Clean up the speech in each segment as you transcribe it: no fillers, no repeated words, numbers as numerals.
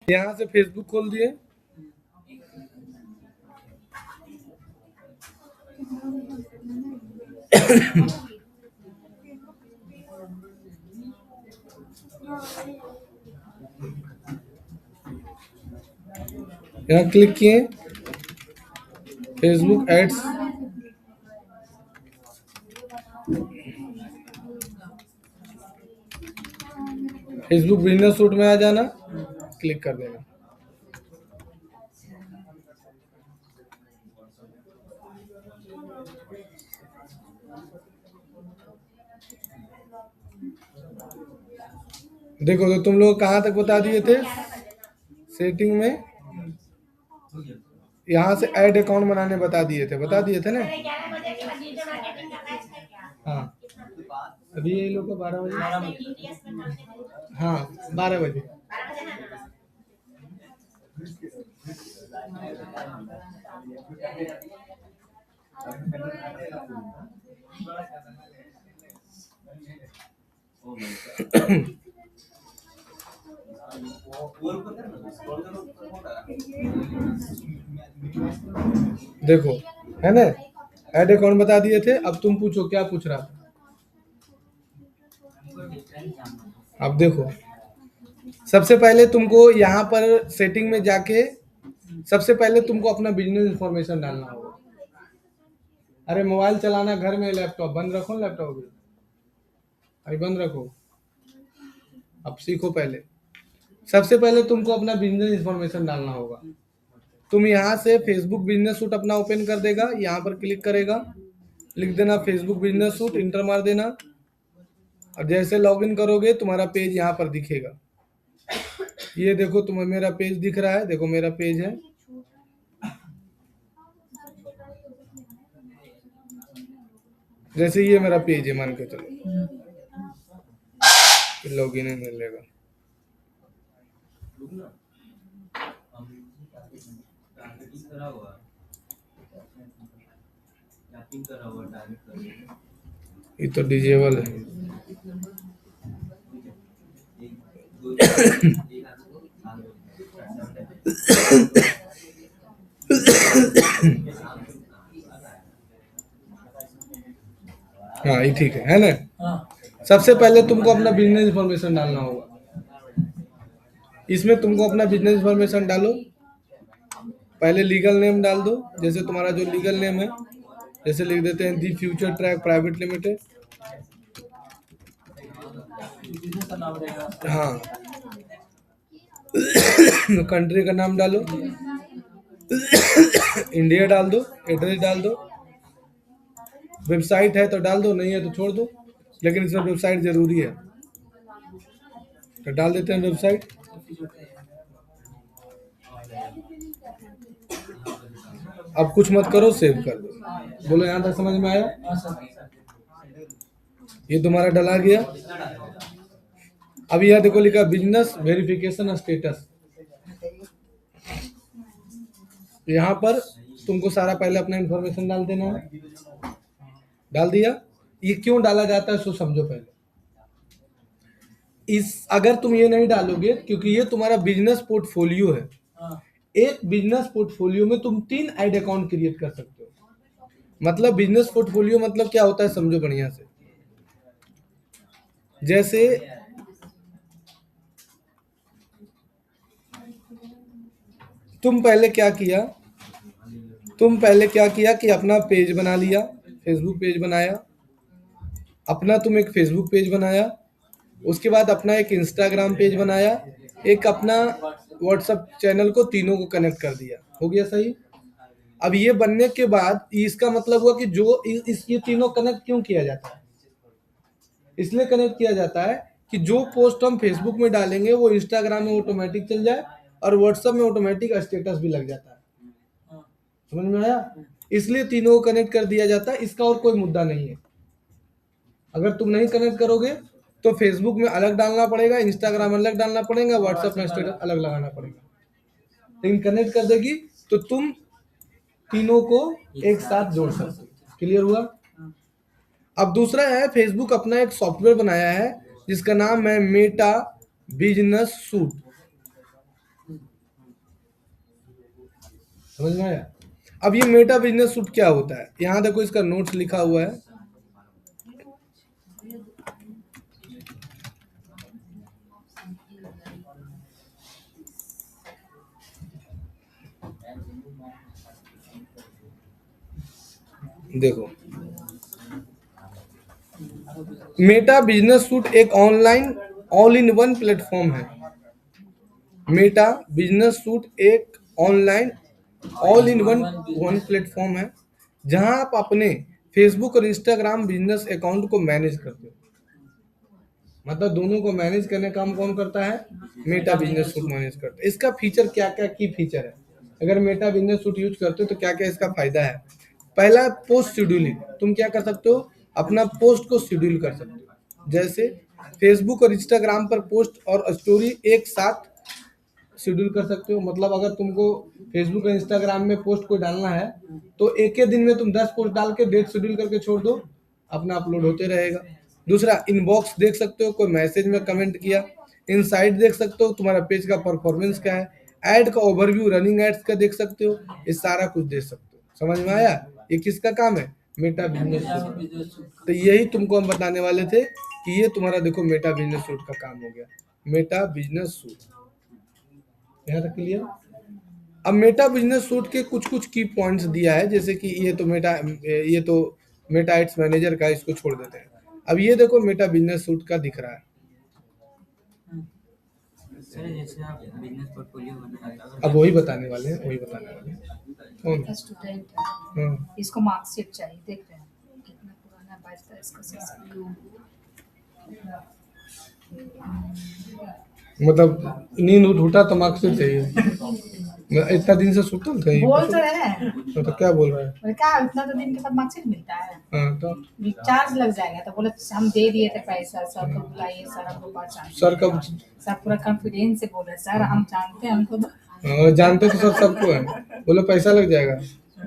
यहाँ से फेसबुक खोल दिए, यहाँ क्लिक किए Facebook ads, Facebook business suite में आ जाना, क्लिक कर देना। देखो तो तुम लोग कहाँ तक बता दिए थे, सेटिंग में यहाँ से ऐड अकाउंट बनाने बता दिए थे ना। हाँ अभी ये लोग को 12 बजे, हाँ 12 बजे। देखो है ना, ऐड अकाउंट बता दिए थे। अब तुम पूछो क्या पूछ रहा था। अब देखो सबसे पहले तुमको यहाँ पर सेटिंग में जाके सबसे पहले तुमको अपना बिजनेस इंफॉर्मेशन डालना होगा। अरे मोबाइल चलाना घर में, लैपटॉप बंद रखो, लैपटॉप भी अभी बंद रखो, अब सीखो। पहले सबसे पहले तुमको अपना बिजनेस इंफॉर्मेशन डालना होगा। तुम यहाँ से फेसबुक बिजनेस सूट अपना ओपन कर देगा, यहाँ पर क्लिक करेगा, लिख देना फेसबुक बिजनेस सूट, इंटर मार देना, और जैसे लॉगिन करोगे तुम्हारा पेज यहाँ पर दिखेगा। ये देखो तुम्हें मेरा पेज दिख रहा है, देखो मेरा पेज है। जैसे ये मेरा पेज है मान के चलो, लॉगिन ही मिलेगा। ये तो डिजेबल है। हाँ ये ठीक है ना। सबसे पहले तुमको अपना बिजनेस इंफॉर्मेशन डालना होगा। इसमें तुमको अपना बिजनेस इंफॉर्मेशन डालो। पहले लीगल नेम डाल दो, जैसे तुम्हारा जो लीगल नेम है, जैसे लिख देते हैं the future track private limited. हाँ कंट्री का नाम डालो, इंडिया डाल दो, एड्रेस डाल दो, वेबसाइट है तो डाल दो, नहीं है तो छोड़ दो, लेकिन इसमें वेबसाइट जरूरी है तो डाल देते हैं वेबसाइट। अब कुछ मत करो, सेव कर दो। बोलो यहाँ तक समझ में आया? ये तुम्हारा डला गया। अब यह देखो लिखा बिजनेस वेरिफिकेशन स्टेटस। यहाँ पर तुमको सारा पहले अपना इंफॉर्मेशन डाल देना है। डाल दिया। ये क्यों डाला जाता है सो समझो पहले। अगर तुम ये नहीं डालोगे, क्योंकि ये तुम्हारा बिजनेस पोर्टफोलियो है। एक बिजनेस पोर्टफोलियो में तुम 3 ऐड अकाउंट क्रिएट कर सकते हो। मतलब बिजनेस पोर्टफोलियो मतलब क्या होता है समझो बढ़िया से। जैसे तुम पहले क्या किया कि अपना पेज बना लिया, फेसबुक पेज बनाया, अपना तुम एक फेसबुक पेज बनाया, उसके बाद अपना एक इंस्टाग्राम पेज बनाया, एक अपना व्हाट्सएप चैनल को, तीनों को कनेक्ट कर दिया। हो गया सही। अब ये बनने के बाद इसका मतलब हुआ कि जो ये तीनों कनेक्ट क्यों किया जाता है, इसलिए कनेक्ट किया जाता है कि जो पोस्ट हम फेसबुक में डालेंगे वो इंस्टाग्राम में ऑटोमेटिक चल जाए और व्हाट्सएप में ऑटोमेटिक स्टेटस भी लग जाता है। समझ में आया? इसलिए तीनों को कनेक्ट कर दिया जाता है। इसका और कोई मुद्दा नहीं है। अगर तुम नहीं कनेक्ट करोगे तो फेसबुक में अलग डालना पड़ेगा, इंस्टाग्राम में अलग डालना पड़ेगा, व्हाट्सएप में स्टेटस अलग लगाना पड़ेगा। लेकिन कनेक्ट कर देगी तो तुम तीनों को एक साथ जोड़ सकते। क्लियर हुआ? अब दूसरा है, फेसबुक अपना एक सॉफ्टवेयर बनाया है जिसका नाम है मेटा बिजनेस सूट। समझ में आया? अब ये मेटा बिजनेस सूट क्या होता है, यहाँ देखो इसका नोट्स लिखा हुआ है। देखो, मेटा बिजनेस सूट एक online all in one platform है। मेटा बिजनेस सूट एक online all in one platform है, जहां आप अपने फेसबुक और इंस्टाग्राम बिजनेस अकाउंट को मैनेज करते हो। मतलब दोनों को मैनेज करने का काम कौन करता है? मेटा बिजनेस सूट मैनेज करता है। इसका फीचर क्या क्या की फीचर है, अगर मेटा बिजनेस सूट यूज करते हो तो क्या क्या इसका फायदा है? पहला, पोस्ट शेड्यूलिंग। तुम क्या कर सकते हो? अपना पोस्ट को शेड्यूल कर सकते हो। जैसे फेसबुक और इंस्टाग्राम पर पोस्ट और स्टोरी एक साथ शेड्यूल कर सकते हो। मतलब अगर तुमको फेसबुक और इंस्टाग्राम में पोस्ट को डालना है तो एक ही दिन में तुम 10 पोस्ट डाल के डेट शेड्यूल करके छोड़ दो, अपना अपलोड होते रहेगा। दूसरा, इनबॉक्स देख सकते हो, कोई मैसेज में कमेंट किया। इनसाइट देख सकते हो, तुम्हारा पेज का परफॉर्मेंस क्या है। ऐड का ओवरव्यू, रनिंग एड्स का देख सकते हो। ये सारा कुछ देख सकते हो। समझ में आया? ये किसका काम है? Meta business suit. तो यही तुमको हम बताने वाले थे कि ये तुम्हारा देखो मेटा बिजनेस सूट का काम हो गया। मेटा बिजनेस सूट यहाँ तक क्लियर? अब मेटा बिजनेस सूट के कुछ कुछ की पॉइंट्स दिया है, जैसे कि ये तो मेटा एड्स मैनेजर का, इसको छोड़ देते हैं। अब ये देखो मेटा बिजनेस सूट का दिख रहा है। सर जैसे आप बिजनेस पोर्टफोलियो बनाते हो, अब वही बताने वाले हैं, वही बताने वाले हैं। कौन? स्टूडेंट है, हाँ, इसको मार्कशीट चाहिए। देख रहे हैं कितना पुराना बैच था इसका सेशन। मतलब नींद उठा तो मार्कशीट चाहिए। मैं इतना दिन से सुतल था ये। बोल तो रहे हैं, तो क्या बोल रहा है? बोले क्या उतना तो दिन के बाद मार्कशीट मिलता है, हाँ, तो चार्ज लग जाएगा। तो बोले हम दे दिए थे पैसा, सर को बुलाइए, सर हमको पहचान। सर कब? सर पूरा कॉन्फिडेंस से बोल रहे सर हम जानते हैं हमको जानते तो सर सबको है। बोलो पैसा लग जाएगा।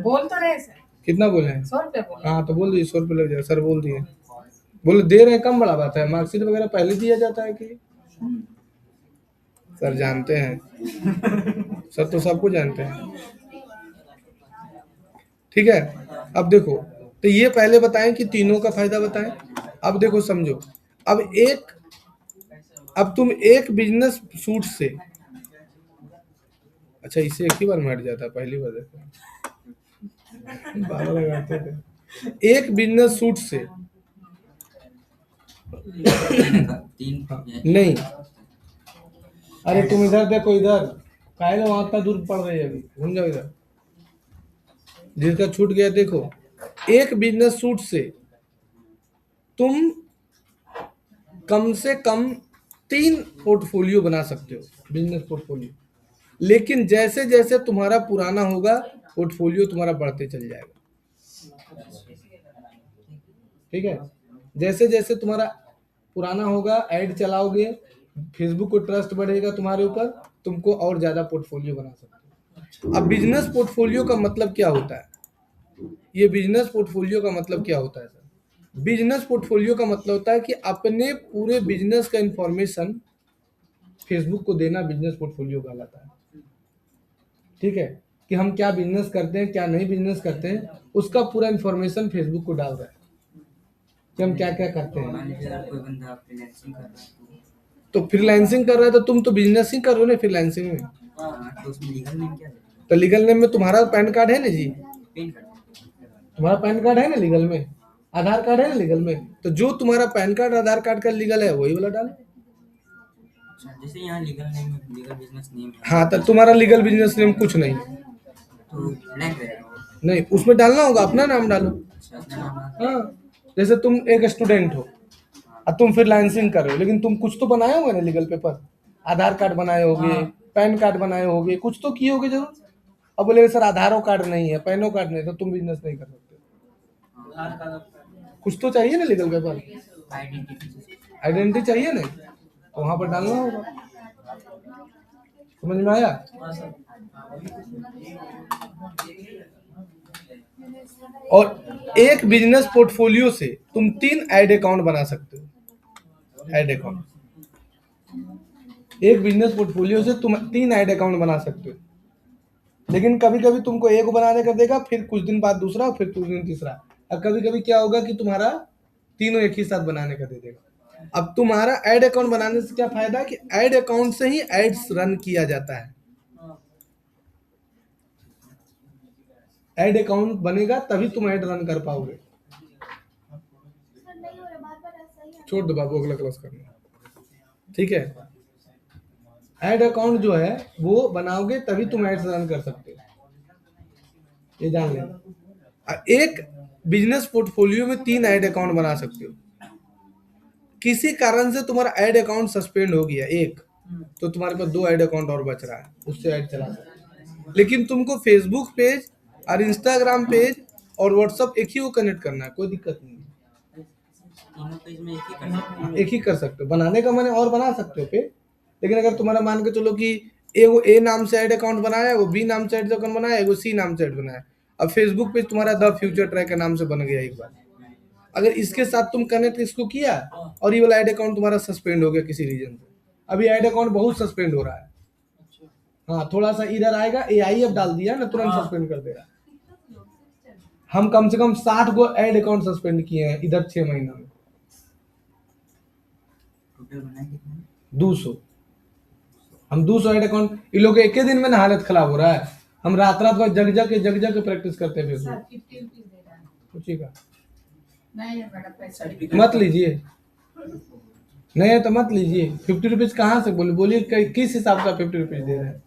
बोल तो रहे सर कितना बोले हैं? 100 रुपये बोले। हाँ, तो बोल दीजिए 100 रुपये लग जाएगा। सर बोल दिए, बोले दे रहे हैं, कम बड़ा बात है। मार्कशीट वगैरह पहले दिया जाता है कि? सर जानते हैं, सर तो सबको जानते हैं। ठीक है, अब देखो, तो ये पहले बताएं कि तीनों का फायदा बताएं। अब देखो समझो, अब तुम एक बिजनेस सूट से, अच्छा इसे एक ही बार में हट जाता है, पहली बार देखा, 12 लगाते थे। एक बिजनेस सूट से तीन हाँ, नहीं, अरे तुम इधर देखो, इधर काहे वहां इतना दूर पड़ रही है, अभी घूम जाओ इधर, जिसका छूट गया। देखो, एक बिजनेस सूट से तुम कम से कम 3 पोर्टफोलियो बना सकते हो, बिजनेस पोर्टफोलियो। लेकिन जैसे जैसे तुम्हारा पुराना होगा, पोर्टफोलियो तुम्हारा बढ़ते चल जाएगा। ठीक है, जैसे जैसे तुम्हारा पुराना होगा, ऐड चलाओगे, फेसबुक को ट्रस्ट बढ़ेगा तुम्हारे ऊपर, तुमको और ज्यादा पोर्टफोलियो बना सकते हो। अब बिजनेस पोर्टफोलियो का मतलब क्या होता है? ये बिजनेस पोर्टफोलियो का मतलब क्या होता है सर? बिजनेस पोर्टफोलियो का मतलब होता है कि अपने पूरे बिजनेस का इंफॉर्मेशन फेसबुक को देना बिजनेस पोर्टफोलियो कहलाता है। ठीक है, कि हम क्या बिजनेस करते हैं, क्या नहीं बिजनेस करते हैं, उसका पूरा इंफॉर्मेशन फेसबुक को डाल रहे हैं कि हम क्या क्या करते हैं। मान लीजिए अगर कोई बंदा फ्रीलांसिंग कर रहा है तो फ्रीलांसिंग कर रहा है तो तुम तो बिजनेस ही कर रहे हो ना फ्रीलांसिंग में। तो उसमें लीगल नेम क्या देगा? तो लीगल नेम में तुम्हारा पैन कार्ड है ना जी, पेन कार्ड। तुम्हारा पैन कार्ड है ना लीगल में, आधार कार्ड है ना लीगल में, तो जो तुम्हारा पैन कार्ड आधार कार्ड का लीगल है वही वाला डालो। अच्छा, जैसे यहाँ लीगल नेम है, लीगल बिजनेस नेम है, हाँ, तो तुम्हारा लीगल बिजनेस नेम कुछ नहीं, तो ब्लैंक रहेगा वो। नहीं उसमें डालना होगा, अपना नाम डालो। अच्छा, अपना नाम आता हाँ, जैसे तुम एक स्टूडेंट हो और तुम फ्रीलांसिंग कर रहे हो, लेकिन तुम कुछ तो बनाए होगे ना लीगल पेपर, आधार कार्ड बनाए होगे, पैन कार्ड बनाए होगे, कुछ तो किए होगे जरूर। अब बोले सर आधारो कार्ड नहीं है, पैनो कार्ड नहीं है, तो तुम बिजनेस नहीं कर सकते। कुछ तो चाहिए ना लीगल पेपर, है, आइडेंटिटी। आइडेंटिटी चाहिए ना, तो वहां पर डालना होगा। समझ में आया? और एक बिजनेस पोर्टफोलियो से तुम 3 ऐड अकाउंट बना सकते हो। ऐड अकाउंट, एक बिजनेस पोर्टफोलियो से तुम 3 ऐड अकाउंट बना सकते हो। लेकिन कभी कभी तुमको एक बनाने का देगा, फिर कुछ दिन बाद दूसरा, फिर कुछ दिन तीसरा, और कभी कभी क्या होगा कि तुम्हारा तीनों एक ही साथ बनाने का दे देगा। अब तुम्हारा ऐड अकाउंट बनाने से क्या फायदा है कि ऐड अकाउंट से ही एड्स रन किया जाता है। ऐड अकाउंट बनेगा तभी तुम ऐड रन कर पाओगे। छोड़ दो बाबू, अगला क्लास करना, ठीक है। ऐड अकाउंट जो है वो बनाओगे तभी तुम एड्स रन कर सकते हो, ये जान लेना। एक बिजनेस पोर्टफोलियो में 3 ऐड अकाउंट बना सकते हो। किसी कारण से तुम्हारा ऐड अकाउंट सस्पेंड हो गया एक, तो तुम्हारे पास 2 ऐड अकाउंट और बच रहा है, उससे ऐड चला सकते हो। लेकिन तुमको फेसबुक पेज और इंस्टाग्राम पेज और व्हाट्सअप एक ही को कनेक्ट करना है, कोई दिक्कत नहीं है। तीनों पेज में एक ही कर सकते हैं। एक ही कर सकते हो, बनाने का मैंने और बना सकते हो पेज। लेकिन अगर तुम्हारा मान के चलो कि एगो ए नाम से ऐड अकाउंट बनाया, वो बी नाम से ऐड अकाउंट बनाया, एगो सी नाम से ऐड बनाया, अब फेसबुक पेज तुम्हारा द फ्यूचर ट्रैक के नाम से बन गया एक बार। अगर इसके साथ तुम कनेक्ट इसको किया और ये वाला ऐड अकाउंट तुम्हारा सस्पेंड हो गया किसी रीजन से, अभी ऐड अकाउंट बहुत सस्पेंड हो रहा है। हाँ, थोड़ा सा इधर आएगा, एआई अब डाल दिया ना, तुरंत सस्पेंड कर देगा। हम कम से कम 60 गो ऐड अकाउंट सस्पेंड किए हैं इधर 6 महीना में। टोटल बनाए कितने? 200। हम 200 ऐड अकाउंट, इन लोग एक ही दिन में ना हालत खराब हो रहा है। हम रात रात भर जग जग के प्रैक्टिस करते हैं सर फेसबुक। 50 रुपीज दे रहा है। पूछिएगा, नहीं है मैडम, पैसा मत लीजिए, नहीं है तो मत लीजिए। 50 रुपीज कहाँ से बोलिए किस हिसाब से 50 रुपीज दे रहे हैं,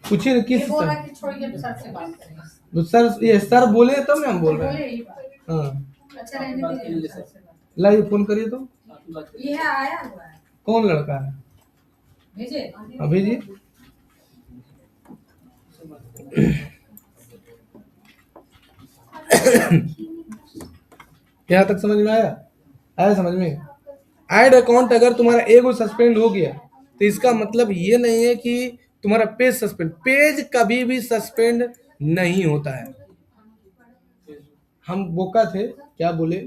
पूछिए ना किस ये बोल रहा हिसाब। कि छोड़िए सर से बात करेंगे। तो सर, ये सर बोले तब ना हम बोल रहे बोले हैं। यही बात। हाँ, अच्छा रहने दीजिए सर से बात। लाइए फोन करिए तो। ये है आया हुआ है, कौन लड़का है, भेजे। अभी जी। यहाँ तक समझ में आया? आया समझ में? ऐड अकाउंट अगर तुम्हारा एगो सस्पेंड हो गया तो इसका मतलब ये नहीं है कि तुम्हारा पेज सस्पेंड, पेज कभी भी सस्पेंड नहीं होता है। हम बोका थे, क्या बोले,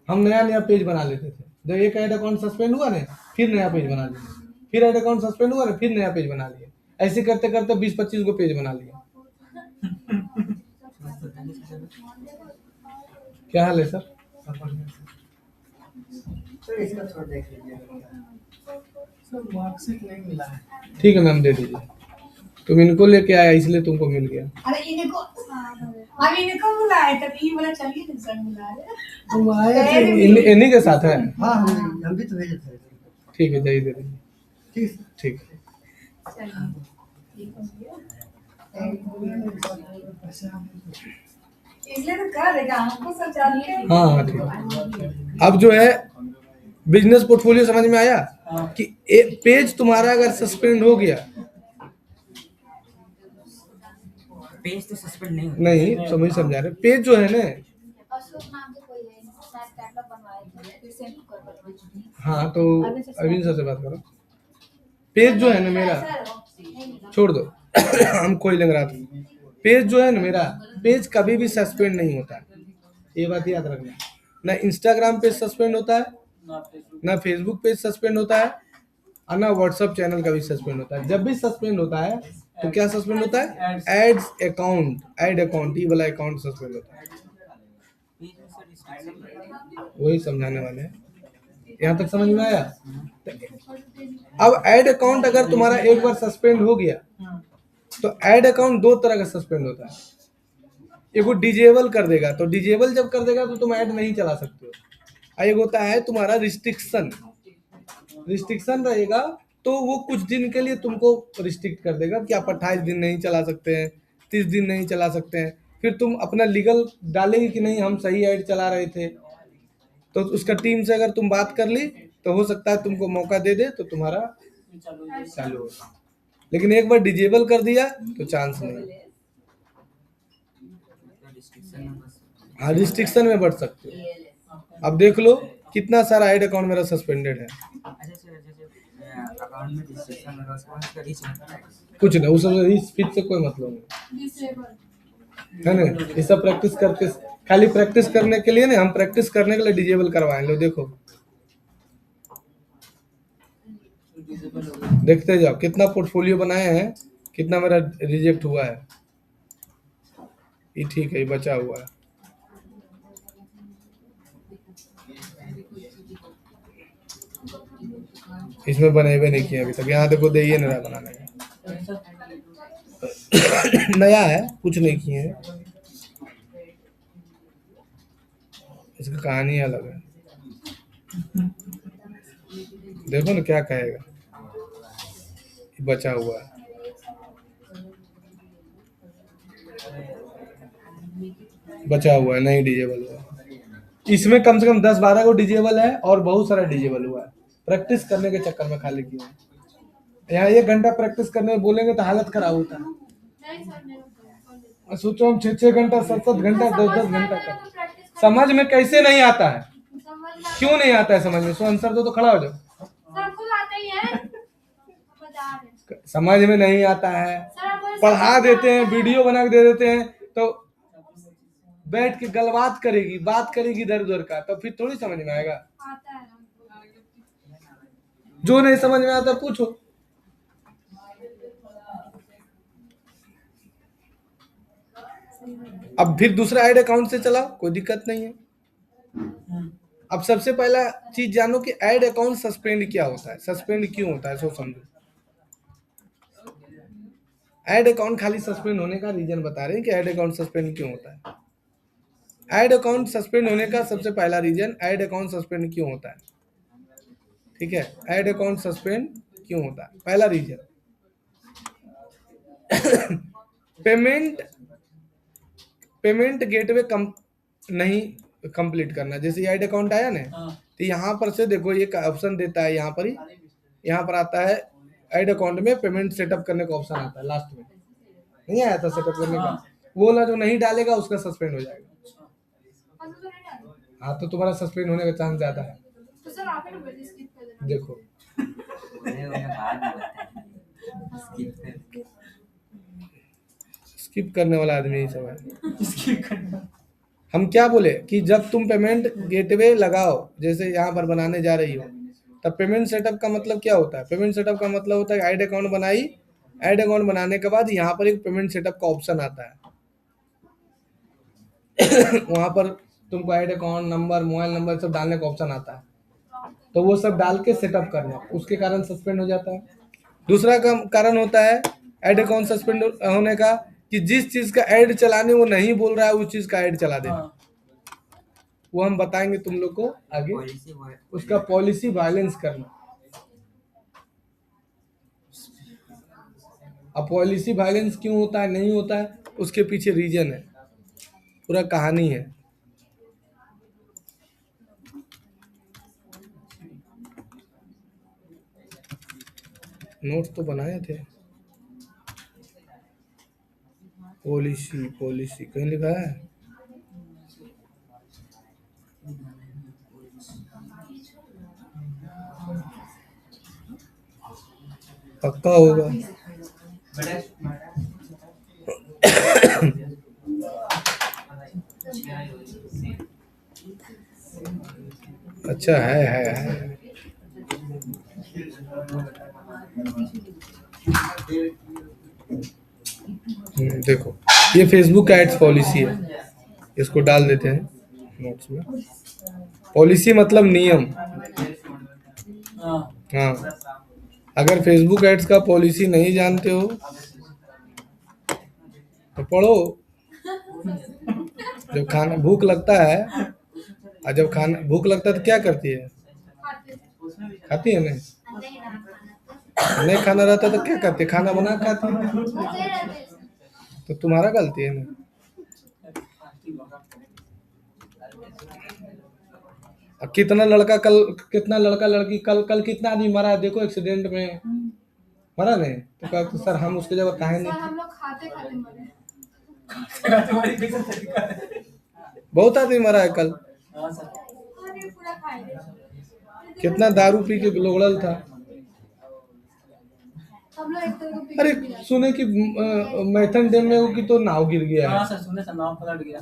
हम नया नया पेज बना लेते थे। जब एक ऐड अकाउंट सस्पेंड हुआ ना, फिर नया पेज बना लिया, फिर ऐड अकाउंट सस्पेंड हुआ ना, फिर नया पेज बना लिया। ऐसे करते करते 20-25 गो पेज बना लिया। क्या हाल है सर? इसका थोड़ा देख लीजिए। सर मार्कशीट नहीं मिला है। ठीक है मैम, दे दीजिए। तुम इनको लेके आया इसलिए तुमको मिल गया। अरे इनको अब इनको बुलाए तब ये बोला चलिए ना सर बुला रहे। हम आए थे। इन्हीं के साथ है। हाँ हम भी तो भेजे थे। ठीक है, जाइए दे दीजिए। ठीक है। ठीक। चलिए ठीक हो गया। इसलिए तो कर देगा हमको सब चाहिए। हाँ हाँ, ठीक। अब जो है बिजनेस पोर्टफोलियो समझ में आया कि पेज तुम्हारा अगर सस्पेंड हो गया, पेज तो सस्पेंड नहीं होता। नहीं समझ समझा रहे, पेज जो है ना, अशोक नाम से कोई है, शायद कैटलॉग बनवाए थे, फिर से कर बनवाए। हाँ तो अरविंद सर से बात करो। पेज जो है ना मेरा, छोड़ दो हम कोई लग रहा था। पेज जो है ना मेरा, पेज कभी भी सस्पेंड नहीं होता है, ये बात याद रखना। ना इंस्टाग्राम पेज सस्पेंड होता है, ना फेसबुक पेज सस्पेंड होता है, और ना व्हाट्सएप चैनल का भी सस्पेंड होता है। जब भी सस्पेंड होता है तो क्या सस्पेंड होता है? एड्स अकाउंट, ऐड अकाउंट, ये वाला अकाउंट सस्पेंड होता है। पेज में सर रिस्ट्रिक्शन वही समझाने वाले हैं। यहाँ तक समझ में आया? अब ऐड अकाउंट अगर तुम्हारा एक बार सस्पेंड हो गया तो ऐड अकाउंट 2 तरह का सस्पेंड होता है। एगो डिजेबल कर देगा, तो डिजेबल जब कर देगा तो तुम ऐड नहीं चला सकते हो। और एक होता है तुम्हारा रिस्ट्रिक्शन, रिस्ट्रिक्शन रहेगा तो वो कुछ दिन के लिए तुमको रिस्ट्रिक्ट कर देगा कि आप 28 दिन नहीं चला सकते हैं, 30 दिन नहीं चला सकते हैं। फिर तुम अपना लीगल डालेंगे कि नहीं हम सही ऐड चला रहे थे, तो उसका टीम से अगर तुम बात कर ली तो हो सकता है तुमको मौका दे दे तो तुम्हारा चालू हो। लेकिन एक बार डिजेबल कर दिया तो चांस नहीं। रिस्ट्रिक्शन में बस। हाँ, रिस्ट्रिक्शन में बढ़ सकते हो। अब देख लो कितना सारा ऐड अकाउंट मेरा सस्पेंडेड है। अच्छा सर, जैसे अकाउंट में रिस्ट्रिक्शन लगा उसके बाद उसका रीच होता है। कुछ नहीं, उस रीच फिट से कोई मतलब नहीं है ना। ये सब प्रैक्टिस करके, खाली प्रैक्टिस करने के लिए नहीं, हम प्रैक्टिस करने के लिए डिजेबल करवाएं। लो देखो, देखते जाओ कितना पोर्टफोलियो बनाए हैं कितना मेरा रिजेक्ट हुआ है, ये ठीक है, ये बचा हुआ है। इसमें बने हुए नहीं किए अभी तक, यहाँ देखो दे ही नहीं रहा बनाने का। नया है, कुछ नहीं किए हैं, इसकी कहानी अलग है। देखो ना क्या कहेगा, ये बचा हुआ है। बचा हुआ है, नहीं डिजेबल हुआ है। इसमें कम से कम 10-12 को डिजेबल है और बहुत सारा डिजेबल हुआ है। प्रैक्टिस करने के चक्कर में खाली किया है। यहाँ 1 घंटा प्रैक्टिस करने में बोलेंगे तो हालत खराब होता है। सोचो हम 6-6 घंटा 7-7 घंटा 10-10 घंटा का समझ में कैसे नहीं आता है, क्यों नहीं आता है समझ में? सो आंसर दो तो खड़ा हो जाओ। समझ में नहीं आता है, पढ़ा देते हैं, वीडियो बना के दे देते हैं, तो बैठ के गलबात करेगी, बात करेगी इधर उधर का, तो फिर थोड़ी समझ में आएगा। जो नहीं समझ में आता पूछो। अब फिर दूसरा ऐड अकाउंट से चलाओ, कोई दिक्कत नहीं है। अब सबसे पहला चीज जानो कि ऐड अकाउंट सस्पेंड क्या होता है, सस्पेंड क्यों होता है, सो समझो। ऐड अकाउंट खाली सस्पेंड होने का रीजन बता रहे हैं कि ऐड अकाउंट सस्पेंड क्यों होता है। ऐड अकाउंट सस्पेंड होने का सबसे पहला रीजन, ऐड अकाउंट सस्पेंड क्यों होता है, ठीक है। ऐड अकाउंट सस्पेंड क्यों होता है, पहला रीजन पेमेंट गेटवे नहीं कंप्लीट करना। जैसे ऐड अकाउंट आया ना, तो यहाँ पर से देखो ये ऑप्शन देता है, यहाँ पर ही, यहाँ पर आता है ऐड अकाउंट में पेमेंट सेटअप करने का ऑप्शन आता है, लास्ट में नहीं आया था सेटअप करने का, वो ना जो नहीं डालेगा उसका सस्पेंड हो जाएगा। हाँ तो तुम्हारा सस्पेंड होने का चांस ज्यादा है। देखो स्किप करने वाला आदमी ही सब है। हम क्या बोले कि जब तुम पेमेंट गेटवे लगाओ, जैसे यहाँ पर बनाने जा रही हो, तब पेमेंट सेटअप का मतलब क्या होता है? पेमेंट सेटअप का मतलब होता है ऐड अकाउंट बनाई, ऐड अकाउंट बनाने के बाद यहाँ पर एक पेमेंट सेटअप का ऑप्शन आता है। वहां पर तुमको add account number, mobile number सब डालने का ऑप्शन आता है, तो वो सब डाल के सेटअप करना, उसके कारण सस्पेंड हो जाता है। दूसरा कारण होता है ऐड अकाउंट सस्पेंड होने का कि जिस चीज का ऐड चलाने वो नहीं बोल रहा है, उस चीज का ऐड चला देना। वो हम बताएंगे तुम लोग को आगे, उसका पॉलिसी वायलेंस करना। अब पॉलिसी वायलेंस क्यों होता है, नहीं होता है, उसके पीछे रीजन है, पूरा कहानी है। नोट्स तो बनाए थे। पॉलिसी कहीं लिखा है? पक्का होगा। अच्छा है। देखो ये फेसबुक एड्स पॉलिसी है, इसको डाल देते हैं नोट्स में। पॉलिसी मतलब नियम। हाँ, अगर फेसबुक एड्स का पॉलिसी नहीं जानते हो तो पढ़ो। जब खाना भूख लगता है, और जब खाना भूख लगता है तो क्या करती है? खाती है नहीं? नहीं खाना रहता तो क्या करती है? खाना बना खाती है। तो तुम्हारा गलती है ना। कितना लड़का लड़की कल कितना आदमी मरा है देखो, एक्सीडेंट में मरा नहीं तो कहते सर हम उसके जगह काहे नहीं हम लोग खाते खाते मरे। बहुत आदमी मरा है कल। पूरा खाए। कितना दारू पी के लोगड़ल था। हम लोग एक तरह का अरे सुने कि मैथन डैम में की तो नाव गिर गया है, सुने से नाव पलट गया।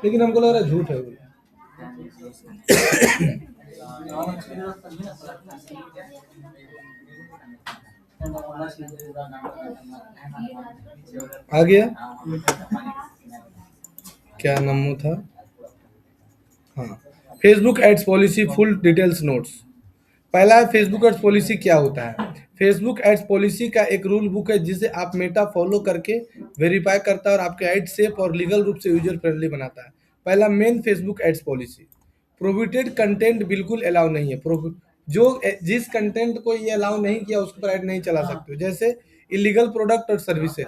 लेकिन हमको लग रहा है झूठ है वो। आ गया, क्या नाम था? हाँ, Facebook ads policy full details notes. पहला है फेसबुक एड्स पॉलिसी क्या होता है। फेसबुक एड्स पॉलिसी का एक रूल बुक है जिसे आप मेटा फॉलो करके वेरीफाई करता है और आपके एड सेफ और लीगल रूप से यूजर फ्रेंडली बनाता है। पहला main Facebook ads policy, prohibited content बिल्कुल अलाउ नहीं है। जिस कंटेंट को ये अलाउ नहीं किया उस पर ऐड नहीं चला सकते हो। जैसे इलीगल प्रोडक्ट और सर्विसेज,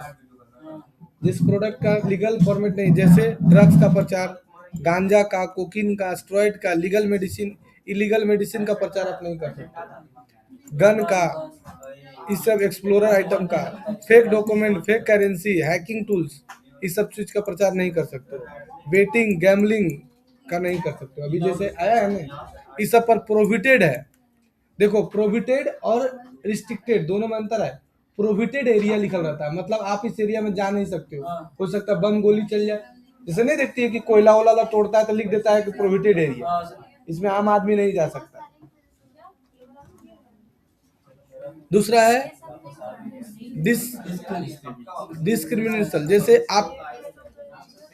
जिस प्रोडक्ट का लीगल फॉर्मेट नहीं, जैसे ड्रग्स का प्रचार, गांजा का, कोकीन का, स्टेरॉइड का, लीगल मेडिसिन, इलीगल मेडिसिन का प्रचार आप नहीं कर सकते। गन का, इस सब एक्सप्लोरर आइटम का, fake document, fake currency, hacking tools, इस सब चीज का प्रचार नहीं कर सकते हो। बेटिंग, गैम्बलिंग का नहीं कर सकते हो। अभी जैसे आया है ना, इस सब पर प्रोहिबिटेड है। देखो, प्रोहिबिटेड और रिस्ट्रिक्टेड दोनों में अंतर है। प्रोहिबिटेड एरिया लिखा रहता है, मतलब आप इस एरिया में जा नहीं सकते हो सकता है बम गोली चल जाए। जैसे नहीं देखती है कि कोयला वोला तोड़ता है तो लिख देता है कि प्रोहिबिटेड एरिया, इसमें आम आदमी नहीं जा सकता। दूसरा है डिस्क्रिमिनेशन। जैसे आप,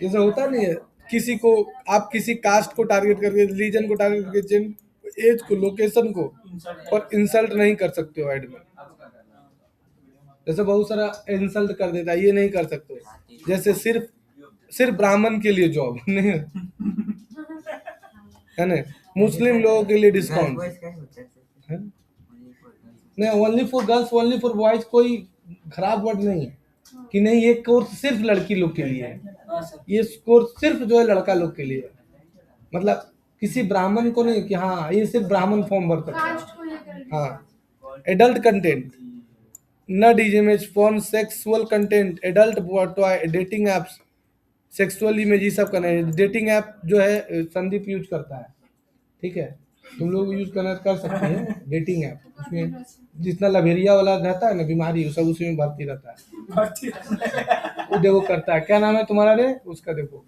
जैसे होता नहीं है, किसी को आप किसी कास्ट को टारगेट करके, रिलीजन को टारगेट करके, एज को, लोकेशन को और इंसल्ट नहीं कर सकते हो ऐड में। जैसे बहुत सारा इंसल्ट कर देता है, ये नहीं कर सकते। जैसे सिर्फ ब्राह्मण के लिए जॉब नहीं है ना, मुस्लिम लोगों के लिए डिस्काउंट है? नहीं, only for girls, only for boys कोई खराब वर्ड नहीं है कि नहीं ये कोर्स सिर्फ लड़की लोग के लिए है, ये कोर्स सिर्फ जो है लड़का लोग के लिए है। मतलब किसी ब्राह्मण को नहीं कि हाँ ये सिर्फ ब्राह्मण फॉर्म भर सकता है। हाँ, adult content, nude image, phone, sexual content, adult toy, dating apps, sexual image, ये सब करना है। डेटिंग ऐप जो है संदीप यूज करता है, ठीक है, तुम लोग यूज करना कर सकते हैं डेटिंग ऐप। उसमें जितना लवेरिया वाला रहता है ना बीमारी, वो सब उसी में भर्ती रहता है। वो देखो करता है, क्या नाम है तुम्हारा रे उसका, देखो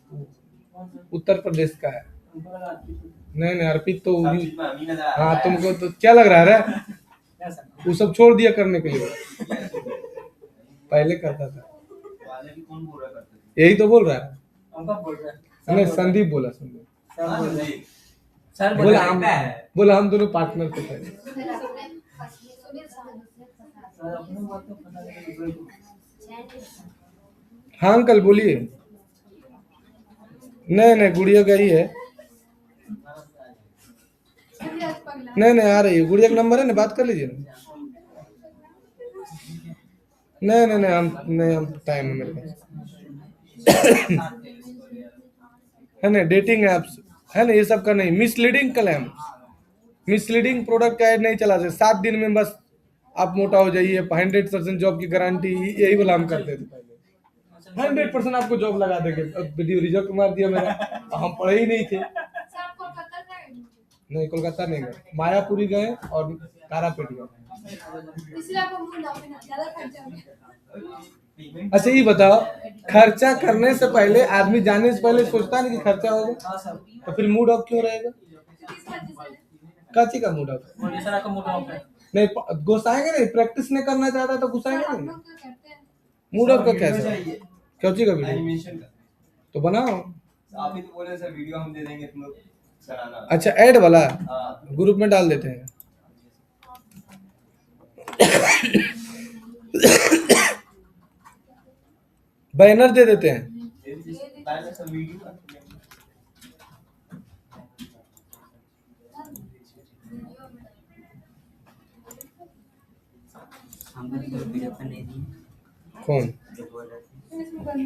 उत्तर प्रदेश का है। नहीं अर्पित तो हाँ, तुमको तो क्या लग रहा है वो सब छोड़ दिया करने के लिए, पहले करता था। यही तो बोल रहा है, नहीं संदीप बोला, संदीप बोला हम दोनों पार्टनर थे पहले। हाँ अंकल बोलिए। नहीं गुड़िया गई है, नहीं आ रही है। गुड़िया का नंबर है ना, बात कर लीजिए ना। नहीं हम टाइम है मेरे पास है ना। डेटिंग एप्स है ना, ये सब का नहीं। मिसलीडिंग क्लेम, मिसलीडिंग प्रोडक्ट का ऐड नहीं चला सकते। 7 दिन में बस आप मोटा हो जाइए, 100% जॉब की गारंटी, यही वाला हम करते थे पहले। 100% आपको जॉब लगा देंगे। वीडियो रिजेक्ट मार दिया मेरा, हम पढ़े ही नहीं थे। नहीं कोलकाता नहीं गए, मायापुरी गए और तारापीठ गए। अच्छा ये बताओ, खर्चा करने से पहले आदमी जाने से पहले सोचता नहीं कि खर्चा होगा, तो फिर मूड ऑफ क्यों रहेगा? काची का मूड ऑफ? नहीं गुस्साएंगे नहीं, प्रैक्टिस नहीं करना चाहता तो गुस्साएंगे नहीं। मूड ऑफ का कैसे? क्योंकि का वीडियो तो बनाओ, आप ही तो बोले सर वीडियो हम दे देंगे तुम लोग कराना। अच्छा ऐड वाला ग्रुप में डाल देते हैं। बैनर दे देते हैं।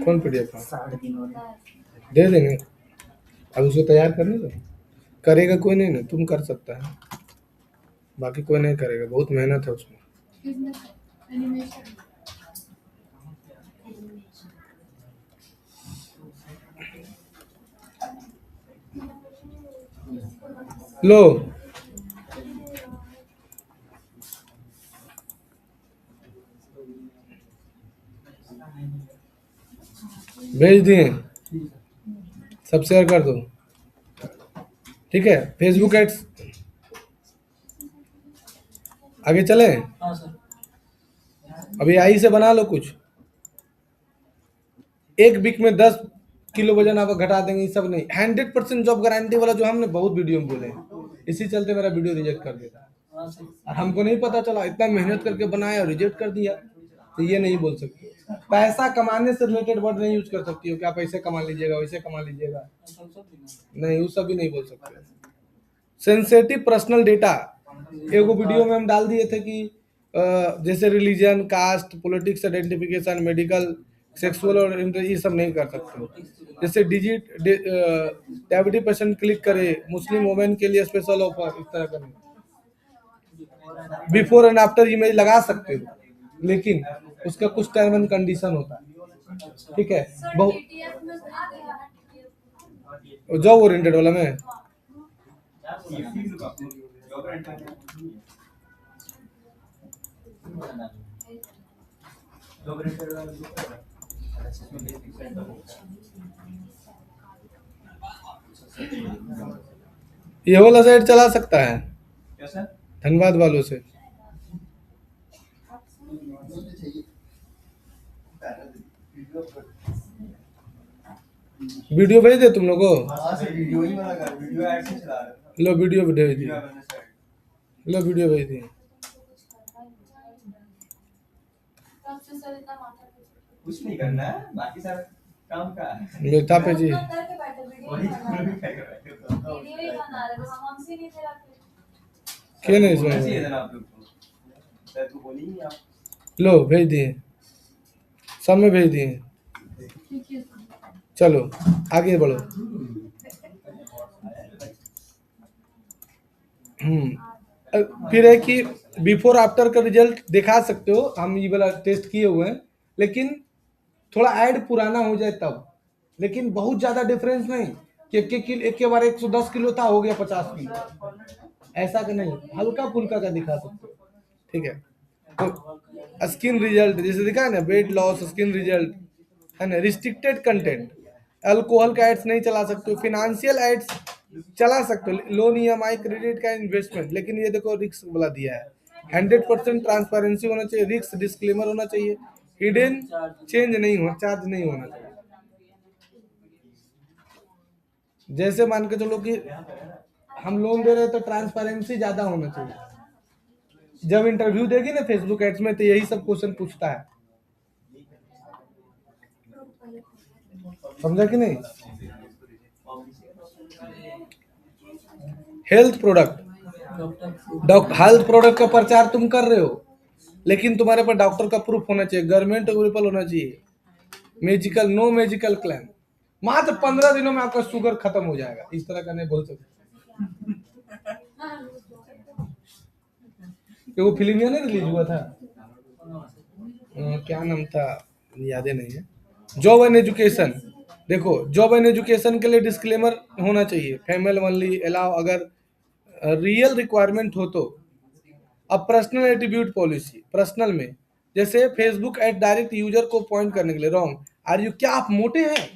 कौन पीडीएफ दे देंगे? अब उसको तैयार करने दो, करेगा कोई नहीं ना, तुम कर सकता है, बाकी कोई नहीं करेगा, बहुत मेहनत है उसमें। लो भेज दिए, सब शेयर कर दो, ठीक है। फेसबुक एड्स आगे चले। अभी आई से बना लो कुछ, एक वीक में 10 किलो वजन आप घटा देंगे, ये सब नहीं। 100% जॉब गारंटी वाला जो हमने बहुत वीडियो में बोले हैं, इसी चलते मेरा वीडियो रिजेक्ट कर देता है। और हमको नहीं पता चला, इतना मेहनत करके बनाया और रिजेक्ट कर दिया, तो ये नहीं बोल सकते। पैसा कमाने से रिलेटेड वर्ड नहीं यूज कर सकती हो कि आप ऐसे कमा लीजिएगा वैसे कमा लीजिएगा, नहीं वो सब भी नहीं बोल सकते। सेंसिटिव पर्सनल डेटा, एगो वीडियो में हम डाल दिए थे कि जैसे religion, caste, politics, identification, medical, sexual और ये सब नहीं कर सकते हो। जैसे डायबिटीज पेशेंट क्लिक करे, मुस्लिम वुमेन के लिए स्पेशल ऑफर, इस तरह का नहीं। बिफोर एंड आफ्टर इमेज लगा सकते हो, लेकिन उसका कुछ टर्म एंड कंडीशन होता है, ठीक है। बहुत जॉब ओरिएंटेड वाला में ये वाला साइट चला सकता है धनबाद वालों से। वीडियो भेज दे तुम लोगों को, वीडियो नहीं बना कर, वीडियो ऐड से चला रहे लो वीडियो भेज दिए, हो। लो वीडियो भेज दिए। कुछ नहीं करना है, बाकी सारा काम का है। मेटा पे जी वही तुम लोग क्या कर रहे हो? क्यों नहीं बोलना चाहिए इसमें, था ना आप लोग को। सर को बोली नहीं आप। लो भेज दिए, सब में भेज दिए। चलो आगे बढ़ो। फिर है कि बिफोर आफ्टर का रिजल्ट दिखा सकते हो, हम ये वाला टेस्ट किए हुए हैं, लेकिन थोड़ा ऐड पुराना हो जाए तब, लेकिन बहुत ज्यादा डिफरेंस नहीं कि एक के बार 110 किलो था हो गया 50 किलो, ऐसा का नहीं, हल्का फुल्का का दिखा सकते हो, ठीक है। तो स्किन रिजल्ट जैसे दिखा है ना, वेट लॉस, स्किन रिजल्ट है ना। रिस्ट्रिक्टेड कंटेंट, अल्कोहल का एड्स नहीं चला सकते हो, फिनेंशियल एड्स चला सकते हो, लोन EMI क्रेडिट का इन्वेस्टमेंट, लेकिन ये देखो रिस्क वाला दिया है। 100% ट्रांसपेरेंसी होना चाहिए, रिस्क डिस्क्लेमर होना चाहिए, हिडन चेंज नहीं हो, चार्ज नहीं होना चाहिए। जैसे मान के चलो कि हम लोन दे रहे हैं तो ट्रांसपेरेंसी ज्यादा होना चाहिए। जब इंटरव्यू देगी ना फेसबुक एड्स में, तो यही सब क्वेश्चन पूछता है, समझा कि नहीं। हेल्थ प्रोडक्ट, हेल्थ प्रोडक्ट का प्रचार तुम कर रहे हो, लेकिन तुम्हारे पास डॉक्टर का प्रूफ होना चाहिए, गवर्नमेंट अवेलेबल होना चाहिए, मेडिकल, नो मेडिकल क्लेम, मात्र 15 दिनों में आपका शुगर खत्म हो जाएगा, इस तरह का नहीं बोल सकते। वो फिल्म नहीं रिलीज हुआ था, क्या नाम था याद ही नहीं है। जॉब एंड एजुकेशन, देखो जॉब एंड एजुकेशन के लिए डिस्क्लेमर होना चाहिए, फीमेल ओनली अलाउ अगर रियल रिक्वायरमेंट हो तो। अब पर्सनल एट्रीब्यूट पॉलिसी, पर्सनल में जैसे फेसबुक एड डायरेक्ट यूजर को पॉइंट करने के लिए, रॉन्ग। आर यू, क्या आप मोटे हैं,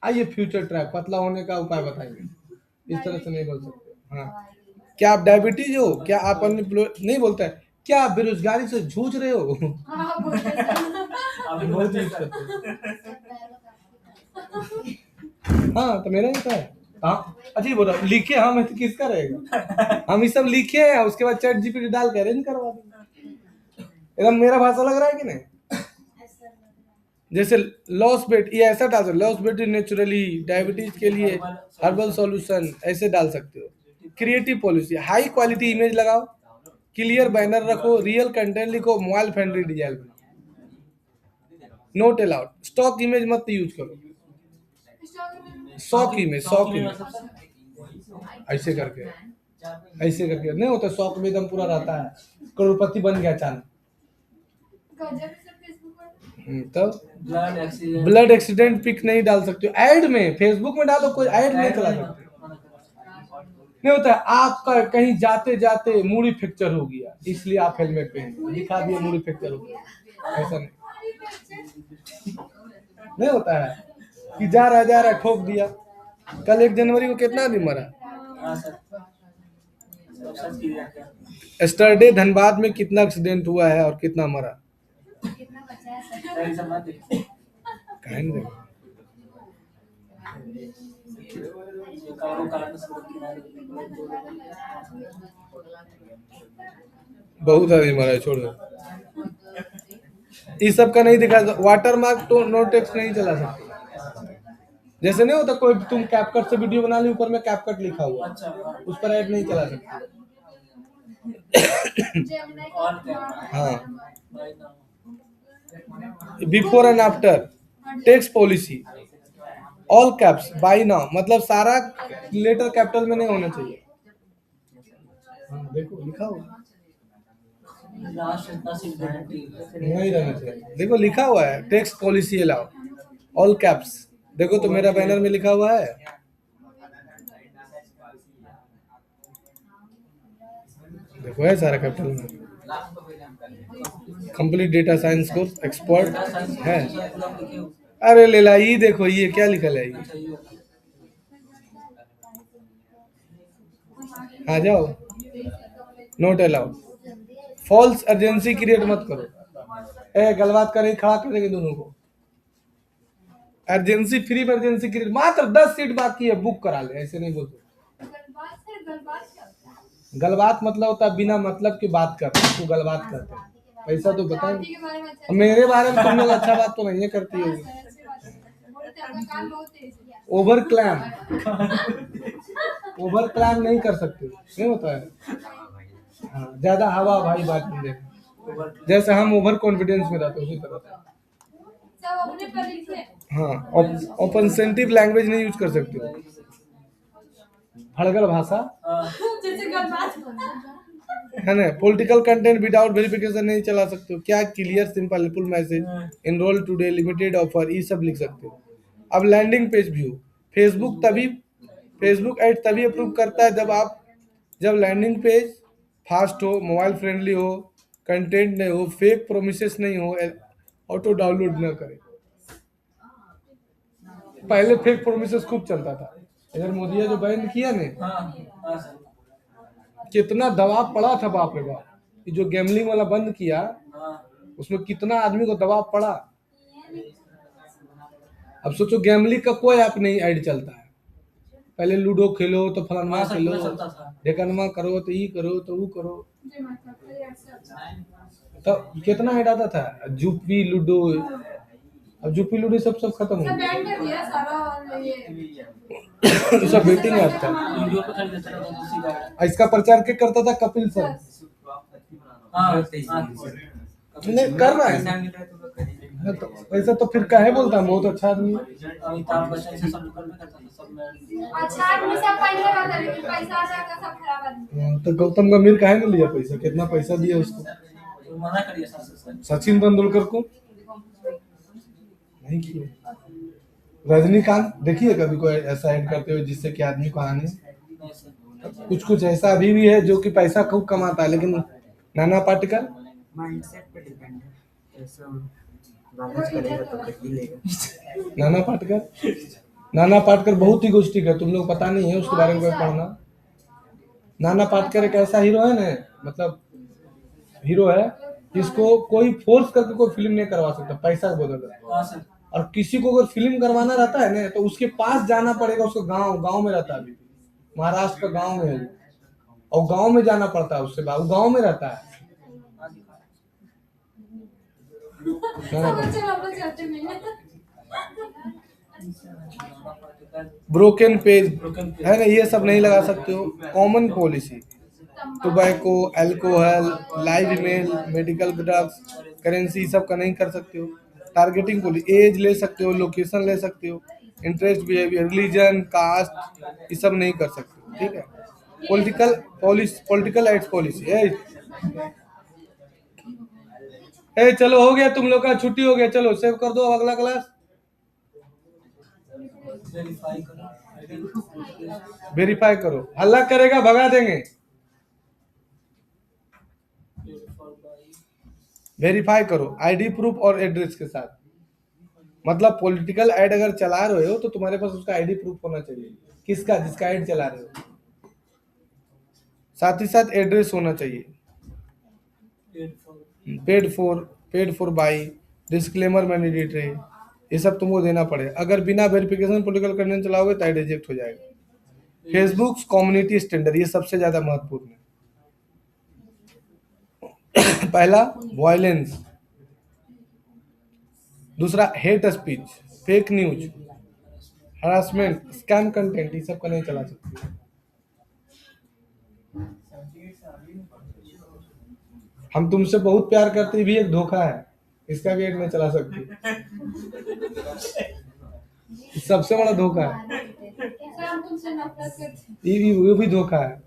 आइए फ्यूचर ट्रैक, पतला होने का उपाय बताइए, इस तरह से नहीं बोल सकते। हाँ, क्या आप डायबिटीज हो, क्या आप नहीं बोलता है, क्या आप बेरोजगारी से जूझ रहे हो, बहुत यूज करते हैं। हाँ तो मेरा ही था, हाँ अच्छा ये बोल रहा लिखे, हम तो किसका रहेगा, हम ये सब लिखे हैं, उसके बाद चैट GPT डाल के अरेंज करवा देंगे, एकदम मेरा भाषा लग रहा है कि नहीं। जैसे लॉस वेट, ये ऐसा डाल सकते, लॉस वेट नेचुरली, डायबिटीज के लिए हर्बल सॉल्यूशन, ऐसे डाल सकते हो। Creative policy, high quality image लगाओ, क्लियर बैनर रखो, रियल कंटेंट लिखो, मोबाइल फ्रेंडली डिजाइन बनाओ, नोट अलाउड, स्टॉक इमेज मत यूज करो, शौक इमेज ऐसे करके नहीं होता, शौक में एकदम पूरा रहता है, करोड़पति बन गया अचानक। तब ब्लड एक्सीडेंट पिक नहीं डाल सकते हो ऐड में, फेसबुक में डालो, कोई ऐड नहीं चला सकते, नहीं होता है। आपका कहीं जाते जाते मूड़ी फ्रैक्चर हो गया, इसलिए आप हेलमेट पहने, दिखा दिए मूड़ी फ्रैक्चर हो गया, ऐसा नहीं होता है कि जा रहा ठोक दिया। कल 1 जनवरी को कितना आदमी मरा, यस्टरडे धनबाद में कितना एक्सीडेंट हुआ है और कितना मरा? कितना बचा है सर? काहे नहीं देखो? बहुत आदमी मरा है, छोड़ दो। इस सब का नहीं दिखा, वाटर मार्क तो नो टेक्स्ट नहीं चला सकते। जैसे नहीं होता कोई तुम कैपकट से वीडियो बना ली, ऊपर में कैपकट लिखा हुआ, उस पर ऐड नहीं चला सकते। जेमिनी का हाँ, before and after text policy all caps by now, मतलब सारा लेटर कैपिटल में नहीं होना चाहिए। हाँ, देखो लिखा हुआ नहीं रहना चाहिए, देखो लिखा हुआ है text policy allow all caps. देखो तो मेरा बैनर में लिखा हुआ है, देखो है सारा कैपिटल में। Complete data science course expert है। अरे लेला, ये देखो ये क्या लिखा है ये, आ जाओ, not allowed. False urgency create मत करो। ए गलबात करे खड़ा कर देंगे दोनों को। अर्जेंसी फ्री इमरजेंसी क्रिएट, मात्र 10 सीट बाकी है, बुक करा ले, ऐसे नहीं बोलते। गलबात सर, गलबात क्या होता है? गलबात मतलब होता है बिना मतलब की बात करते, तू गलबात करते हैं। पैसा तो बताएं, शादी के बारे में अच्छा मेरे बारे में तुम लोग अच्छा बात तो नहीं है करती होगी। ऐसे बात है। बोलते हैं, आपका काम बहुत तेज है। ओवर क्लैम, ओवर क्लैम नहीं कर सकते, नहीं होता है। हाँ, ज्यादा हवा भाई बात नहीं देख, जैसे हम ओवर कॉन्फिडेंस में रहते हैं उसी तरह। सब अपने पर लिखे। हाँ, ऑफेंसिव लैंग्वेज नहीं यूज कर सकते हो, हड़गड़ भाषा जैसे गलबात है ना। पॉलिटिकल कंटेंट विदाउट वेरिफिकेशन नहीं चला सकते हो। क्या clear simple full message, enroll today, limited offer, ये सब लिख सकते हो। अब landing page view, Facebook ad तभी अप्रूव करता है जब लैंडिंग पेज फास्ट हो, मोबाइल फ्रेंडली हो, कंटेंट नहीं हो, फेक प्रोमिसेस नहीं हो, ऑटो डाउनलोड ना करे। पहले फेक प्रोमिसेस खूब चलता था, इधर मोदी जो बैन किया ने, कितना दबाव पड़ा था, बाप रे बाप। ये जो गैमलिंग वाला बंद किया, उसमें कितना आदमी को दबाव पड़ा। अब सोचो गैमलिंग का कोई ऐप नहीं ऐड चलता है। पहले लूडो खेलो तो फलाना खेलो, ढेकनमा करो तो ई करो तो वो करो, तो कितना ऐड आता था। जूपी लूडो, अब जूपी लूडो सब खत्म हो सब गया। बैन कर दिया सारा। और ये तो सब बेटिंग ऐप था। इसका प्रचार क्या करता था? कपिल सर। नहीं कर रहा है तो ऐसा तो फिर काहे बोलता है, बहुत अच्छा आदमी है। अच्छा आदमी सब पहले बात है, लेकिन पैसा आ जाएगा सब खराब आदमी। तो गौतम गंभीर काहे नहीं लिया पैसा? कितना पैसा दिया उसको? सचिन तेंदुलकर को नहीं किया। रजनीकांत देखिए कभी कोई ऐसा ऐड करते हुए जिससे कि आदमी को आने। कुछ ऐसा अभी भी है जो कि पैसा खूब कमाता है, लेकिन नाना पाटेकर माइंडसेट पे डिपेंड है, जैसे लालच करेगा तो कर ही लेगा। नाना पाटेकर बहुत ही गोष्टिक है, तुम लोग पता नहीं है उसके बारे में कोई पढ़ना। नाना पाटेकर एक ऐसा हीरो है ना, मतलब हीरो है जिसको कोई फोर्स करके कोई फिल्म नहीं करवा सकता, पैसा के बदले। और किसी को अगर फिल्म करवाना रहता है ना, तो उसके पास जाना पड़ेगा। उसको गांव में रहता है, अभी महाराष्ट्र का गांव में है, और गांव में जाना पड़ता है उससे, बाबू गांव में रहता है। ब्रोकन पेज है ना, ये सब नहीं लगा सकते हो। Common policy, tobacco, alcohol, live email, medical drugs, currency, सब का नहीं कर सकते हो। टारगेटिंग पॉलिसी, एज ले सकते हो, लोकेशन ले सकते हो, इंटरेस्ट, बिहेवियर, रिलीजन, कास्ट, ये सब नहीं कर सकते हो, ठीक है। पॉलिटिकल एड्स पॉलिसी, ए चलो हो गया तुम लोग का, छुट्टी हो गया, चलो सेव कर दो अगला क्लास। वेरीफाई करो, हल्ला करेगा भगा देंगे। वेरीफाई करो आईडी प्रूफ और एड्रेस के साथ। मतलब पॉलिटिकल एड अगर चला रहे हो तो तुम्हारे पास उसका आईडी प्रूफ होना चाहिए, किसका, जिसका एड चला रहे हो। साथ ही साथ एड्रेस होना चाहिए। Paid for by, disclaimer mandatory, ये सब तुमको देना पड़ेगा। अगर बिना वेरिफिकेशन पॉलिटिकल कंटेंट चलाओगे तो रिजेक्ट हो जाएगा। फेसबुक कम्युनिटी स्टैंडर्ड, ये सबसे ज्यादा महत्वपूर्ण है। पहला वायलेंस, दूसरा hate speech, fake news, harassment, scam content, ये सब का नहीं चला सकते। हम तुमसे बहुत प्यार करते भी एक धोखा है, इसका भी एक नहीं चला सकते। सबसे बड़ा धोखा है, हम तुमसे नफरत करते वो भी धोखा है।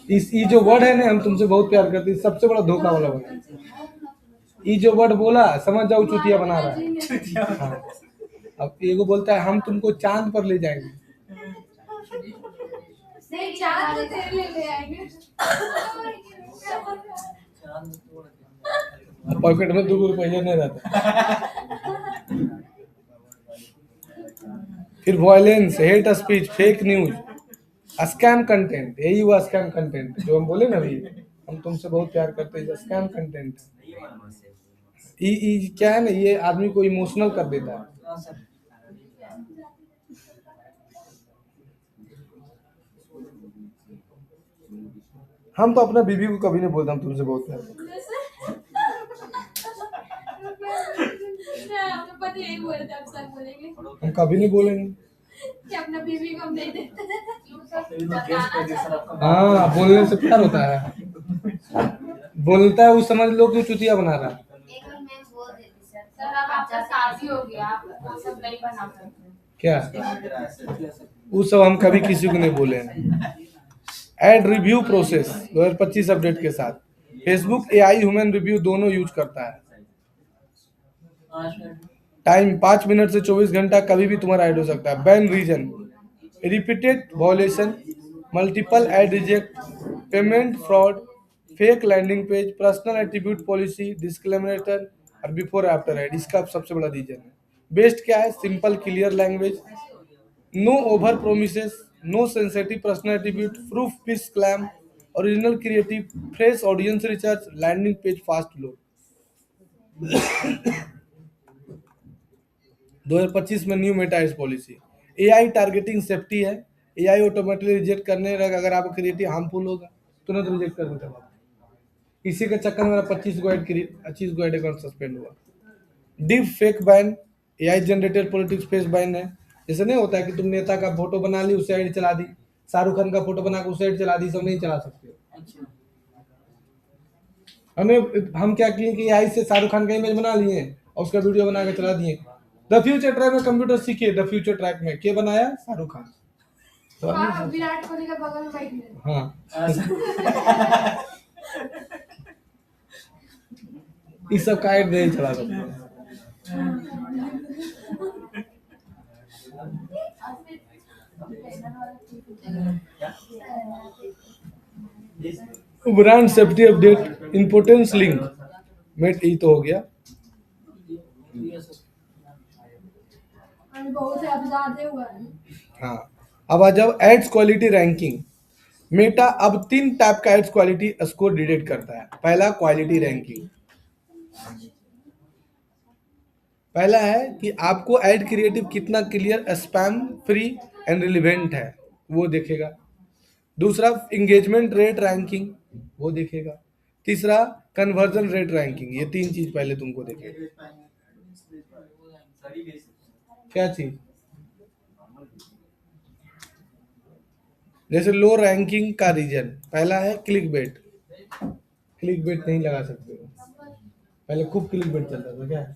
इस ये जो वर्ड है ना, हम तुमसे बहुत प्यार करते हैं, सबसे बड़ा धोखा वाला वर्ड है। ये जो वर्ड बोला, समझ जाओ चुतिया बना रहा है। हाँ। अब एगो बोलता है हम तुमको चांद पर ले जाएंगे, नहीं चांद तो तेरे लिए ले आएंगे। पॉकेट में 2 रुपया नहीं रहता। फिर violence, hate speech, fake news, scam content, यही हुआ स्कैम कंटेंट जो हम बोले ना अभी, हम तुमसे बहुत प्यार करते हैं, स्कैम कंटेंट। ये क्या है ना, ये आदमी को इमोशनल कर देता है। हम तो अपना बीवी को कभी नहीं बोलते हम तुमसे बहुत प्यार करते हैं। अपने पति यही बोल रहे थे, अब सब बोलेंगे हम कभी नहीं बोलेंगे। कि अपना बीवी को हम दे देते हैं। हाँ, बोलने से प्यार होता है। बोलता है वो समझ लो कि चुतिया बना रहा है। एक बार मैं बोल देती सर, अब आपका शादी हो गया, आप वो सब नहीं बना सकते। क्या वो सब हम कभी किसी को नहीं बोले हैं। एड रिव्यू प्रोसेस 2025 अपडेट के साथ फेसबुक एआई ह्यूमन रिव्यू दोनों यूज करता है। टाइम 5 मिनट से 24 घंटा कभी भी तुम्हारा ऐड हो सकता है। Ban reason, repeated violation, multiple ad reject, payment fraud, fake landing page, personal attribute policy, डिस्क्लेमरेटर और बिफोर आफ्टर ऐड, इसका सबसे बड़ा रीजन है। बेस्ट क्या है, simple clear language, no over promises, no sensitive personal attribute, proof पिस claim, original creative, fresh audience research, landing page fast load. 2025 में new Meta ads policy, AI targeting safety है। AI automatically reject करने लगा, अगर आपका creative harmful होगा तुरंत reject कर देता है। इसी के चक्कर में मेरा 25 गो ऐड अकाउंट सस्पेंड हुआ। Deep fake ban, AI generated politics face ban है। जैसे नहीं होता है कि तुम नेता का फोटो बना ली उसे ऐड चला दी, शाहरुख खान का फोटो बना के उसे ऐड चला दी, सब नहीं चला सकते। हम क्या किए कि एआई से शाहरुख खान का इमेज बना लिए और उसका वीडियो बना के चला दिए। द फ्यूचर ट्रैक में कंप्यूटर सीखिए, द फ्यूचर ट्रैक में के बनाया, शाहरुख खान। तो हाँ, विराट कोहली का बगल में बैठ गए। हाँ इस सब का ऐड नहीं चला सकते। Brand safety update, importance link मेट, ई तो हो गया। बहुत से अब ज्यादा हुआ है। हाँ, अब आ जाओ एड्स क्वालिटी रैंकिंग। मेटा अब 3 टाइप का एड्स क्वालिटी स्कोर डिटेक्ट करता है। पहला क्वालिटी रैंकिंग, पहला है कि आपको एड क्रिएटिव कितना clear, spam free and relevant है, वो देखेगा। दूसरा इंगेजमेंट रेट रैंकिंग, वो देखेगा। तीसरा कन्वर्जन रेट रैंकिंग, ये 3 चीज पहले तुमको देखेगा। क्या चीज, जैसे लो रैंकिंग का रीजन, पहला है क्लिक बेट। क्लिक बेट नहीं लगा सकते हो, पहले खूब क्लिक बेट चलता था। क्या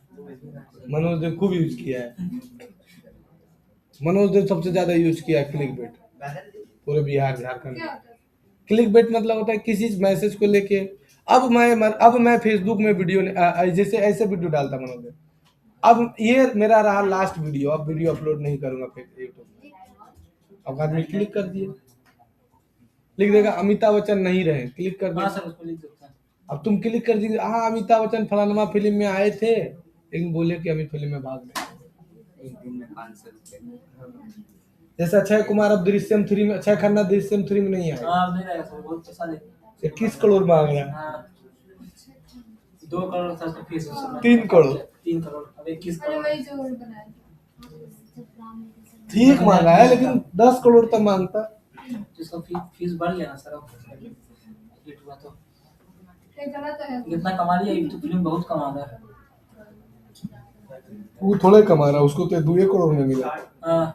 मनोज देव खूब यूज किया है, मनोज देव सबसे ज्यादा यूज किया है क्लिक बेट पूरे बिहार झारखंड में। क्लिक बेट मतलब होता है किसी मैसेज को लेके, अब मैं फेसबुक में वीडियो जैसे ऐसे वीडियो डालता मनोज देव, अब ये मेरा रहा लास्ट वीडियो, अब वीडियो अपलोड नहीं करूंगा यूट्यूब में। अब आदमी क्लिक कर दिए, लिख देगा अमिताभ बच्चन नहीं रहे, क्लिक कर दिया। अब तुम क्लिक कर दीजिए, हाँ अमिताभ बच्चन फलानमा फिल्म में आए थे लेकिन बोले कि अभी फिल्म में भाग गए। एक दिन में 500 रुपये। जैसे अक्षय कुमार अब दृश्यम 3 में, अक्षय खन्ना दृश्यम 3 में नहीं आए, 21 करोड़ मांग रहा है। हाँ 2 करोड़ था उसका फीस उस समय 3 करोड़ 3 करोड़ अब 21 करोड़ ठीक मांगा है, लेकिन 10 करोड़ तक मांगता। जिसका फीस बढ़ गया ना सर अब हिट हुआ तो कितना कमा लिया ये तो फिल्म बहुत कमा रहा है। वो थोड़ा कमा रहा है, उसको तो 2 करोड़ में मिला। हाँ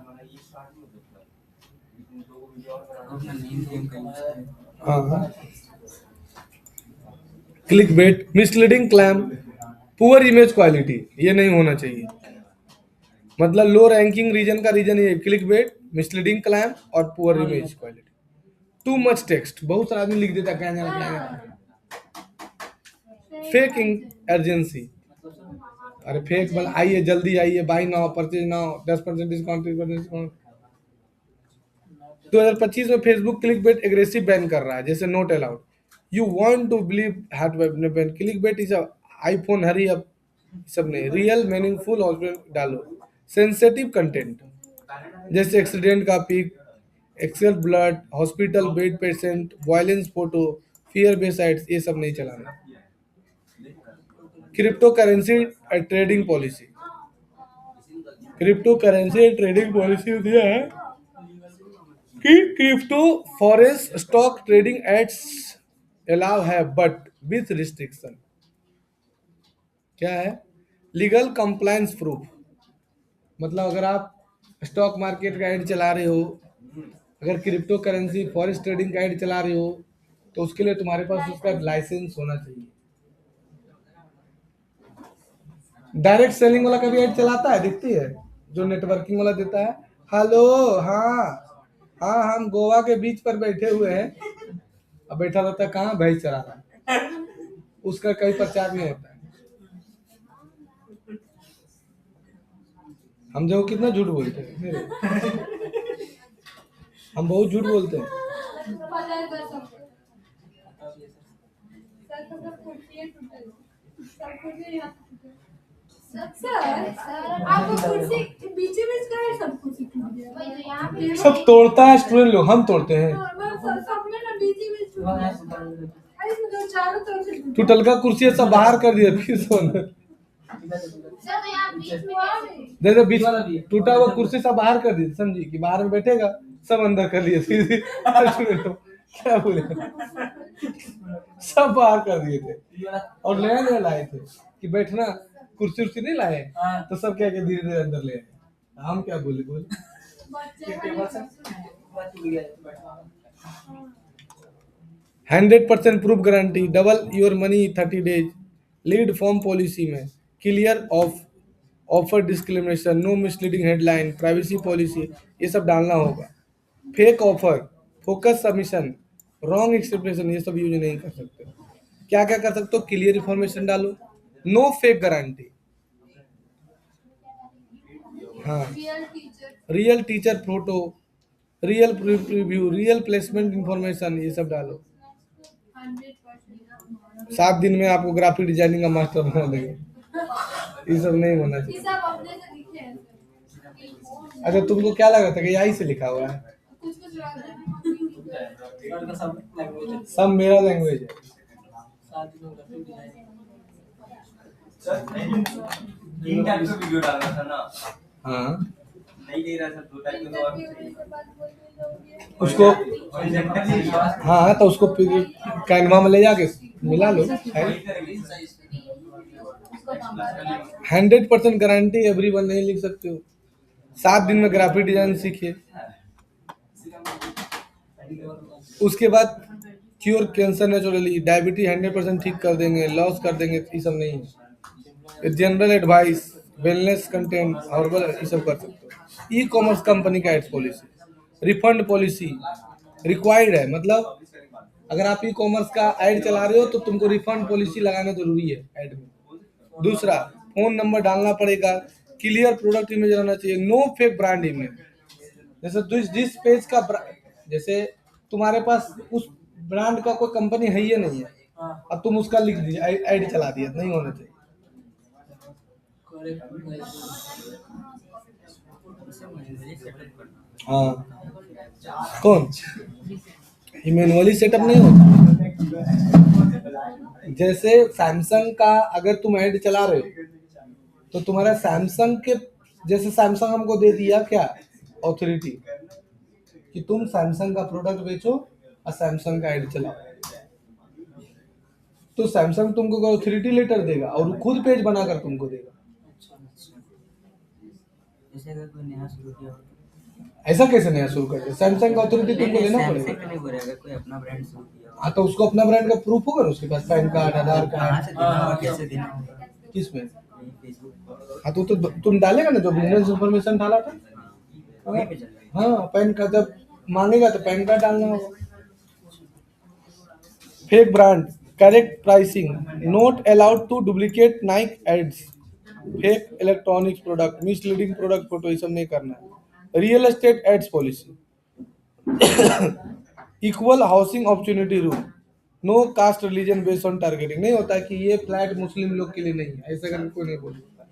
अपना नींद गेम कमाया है। हाँ, click bait, misleading claim, poor image quality, ये नहीं होना चाहिए। मतलब लो रैंकिंग रीजन का रीजन ये क्लिक बेट, मिसलीडिंग क्लैम और poor image quality. Too much text, बहुत सारा आदमी लिख देता है क्या फेक अर्जेंसी। अरे फेक मतलब आइए जल्दी आइए, buy now, purchase now, 10% discount, 30% discount. 2025 में Facebook click bait aggressive ban कर रहा है, जैसे not allowed, you want to believe hate ban, click bait is iPhone hurry up, सब नहीं, रियल मीनिंगफुल हॉस्पिटल डालो, सेंसिटिव कंटेंट जैसे एक्सीडेंट का pic, excess blood, hospital bed patient, violence photo, fear based sites, ये सब नहीं चलाना। Crypto currency trading policy, crypto currency trading policy दिया है कि crypto forex stock trading ads allow है बट विथ रिस्ट्रिक्शन। क्या है? लीगल कंप्लायंस प्रूफ, मतलब अगर आप स्टॉक मार्केट का एड चला रहे हो, अगर क्रिप्टो करेंसी फॉरेक्स ट्रेडिंग का एड चला रहे हो, तो उसके लिए तुम्हारे पास उसका लाइसेंस होना चाहिए। डायरेक्ट सेलिंग वाला कभी एड चलाता है, दिखती है, जो नेटवर्किंग वाला देता है, हेलो हाँ हाँ हम गोवा के बीच पर बैठे हुए हैं, अब बैठा रहता है कहाँ, भैंस चरा रहा है, उसका कहीं प्रचार नहीं होता है। हम जो कितना झूठ बोलते हैं, हम बहुत झूठ बोलते हैं। आपको कुर्सी बीच में इसका है, सब कुर्सी टूट गया। सब तोड़ता है स्टूडेंट लोग, हम तोड़ते हैं। सबने ना बीच में टूट गया। अरे इसमें तो चारों तरफ से टूट टूटल का कुर्सी सब बाहर कर दिया, फिर से अंदर। सर तो यहाँ बीच में कैसे? जैसे बीच टूटा हुआ कुर्सी सब बाहर कर दिए, समझी कि बाहर में बैठेगा, सब अंदर कर लिए, फिर स्टूडेंट लोग क्या बोले, सब बाहर कर दिए थे। और नया नया लाए थे कि बैठना, कुर्सी उर्सी नहीं लाए, तो सब क्या धीरे धीरे अंदर ले आए। हम क्या बोले टेबल से पूरा टूट गया तो बैठा 100% proof guarantee, double your money 30 days, lead form policy में clear of offer discrimination, no misleading headline, privacy policy, ये सब डालना होगा। Fake offer, focus submission, wrong expression, ये सब यूज नहीं कर सकते। क्या क्या कर सकते हो? क्लियर इन्फॉर्मेशन डालो, नो फेक गारंटी, हाँ, real teacher photo, real review, real placement information, ये सब डालो। 7 दिन में आपको ग्राफिक डिजाइनिंग का मास्टर बना देंगे, ये सब नहीं होना चाहिए। सब अपने से लिखे हैं अच्छा तुमको क्या लगा था कि यही से लिखा हुआ है? कुछ सर का सब लैंग्वेज है सब मेरा लैंग्वेज है। 7 दिन में ग्राफिक डिजाइन तीन टाइप का वीडियो डालना था ना, हाँ नहीं दे रहा सर, 2 टाइप का तो उसको, और हाँ तो उसको फिर कैनवा में ले जाके मिला लो। 100% गारंटी, एवरीवन नहीं लिख सकते हो। 7 दिन में ग्राफिक डिजाइन सीखिए, उसके बाद क्योर कैंसर नेचुरली, डायबिटीज 100% ठीक कर देंगे, लॉस कर देंगे, ये सब नहीं है। General advice, wellness content, herbal, ये सब कर सकते हो। ई कॉमर्स कंपनी का ads policy, refund policy required है, मतलब अगर आप ई कॉमर्स का ऐड चला रहे हो तो तुमको रिफंड पॉलिसी लगाना जरूरी है ऐड में। दूसरा, फोन नंबर डालना पड़ेगा, क्लियर प्रोडक्ट इमेज रहना चाहिए, नो फेक ब्रांड इमेज। जैसे जिस पेज का जैसे तुम्हारे पास उस ब्रांड का कोई कंपनी है ही नहीं है, अब तुम उसका लिख दिया, ऐड चला दिया, नहीं होना चाहिए। हाँ कौन ये मैनुअली सेटअप नहीं होता। जैसे सैमसंग का अगर तुम ऐड चला रहे हो तो तुम्हारा सैमसंग के, जैसे सैमसंग हमको दे दिया क्या ऑथोरिटी कि तुम सैमसंग का प्रोडक्ट बेचो और सैमसंग का ऐड चलाओ, तो सैमसंग तुमको ऑथोरिटी लेटर देगा और वो खुद पेज बनाकर तुमको देगा। जैसे अगर कोई नया शुरू किया हो ऐसा कैसे नया शुरू कर दे? सैमसंग का ऑथोरिटी तुमको लेना सैमसंग पड़ेगा। का नहीं बोल रहा, अगर कोई अपना ब्रांड शुरू किया हो हाँ तो उसको अपना ब्रांड का प्रूफ होगा ना, उसके पास पैन कार्ड, आधार कहाँ कार्ड। से देना होगा, कैसे देना होगा? किसमें? यही फेसबुक पर। हाँ तो तुम डालेगा ना जो बिजनेस इंफॉर्मेशन डाला था। वहीं पे चल रहा है। हाँ पैन कार्ड जब मांगेगा तो पैन कार्ड डालना होगा। Fake brand, correct pricing, not allowed to duplicate Nike ads, fake electronics product, misleading product photo, ये सब नहीं करना है। Real estate ads policy, equal housing opportunity rule, no caste religion based on targeting, नहीं होता कि ये फ्लैट मुस्लिम लोग के लिए नहीं है, ऐसा करके कोई नहीं बोल सकता।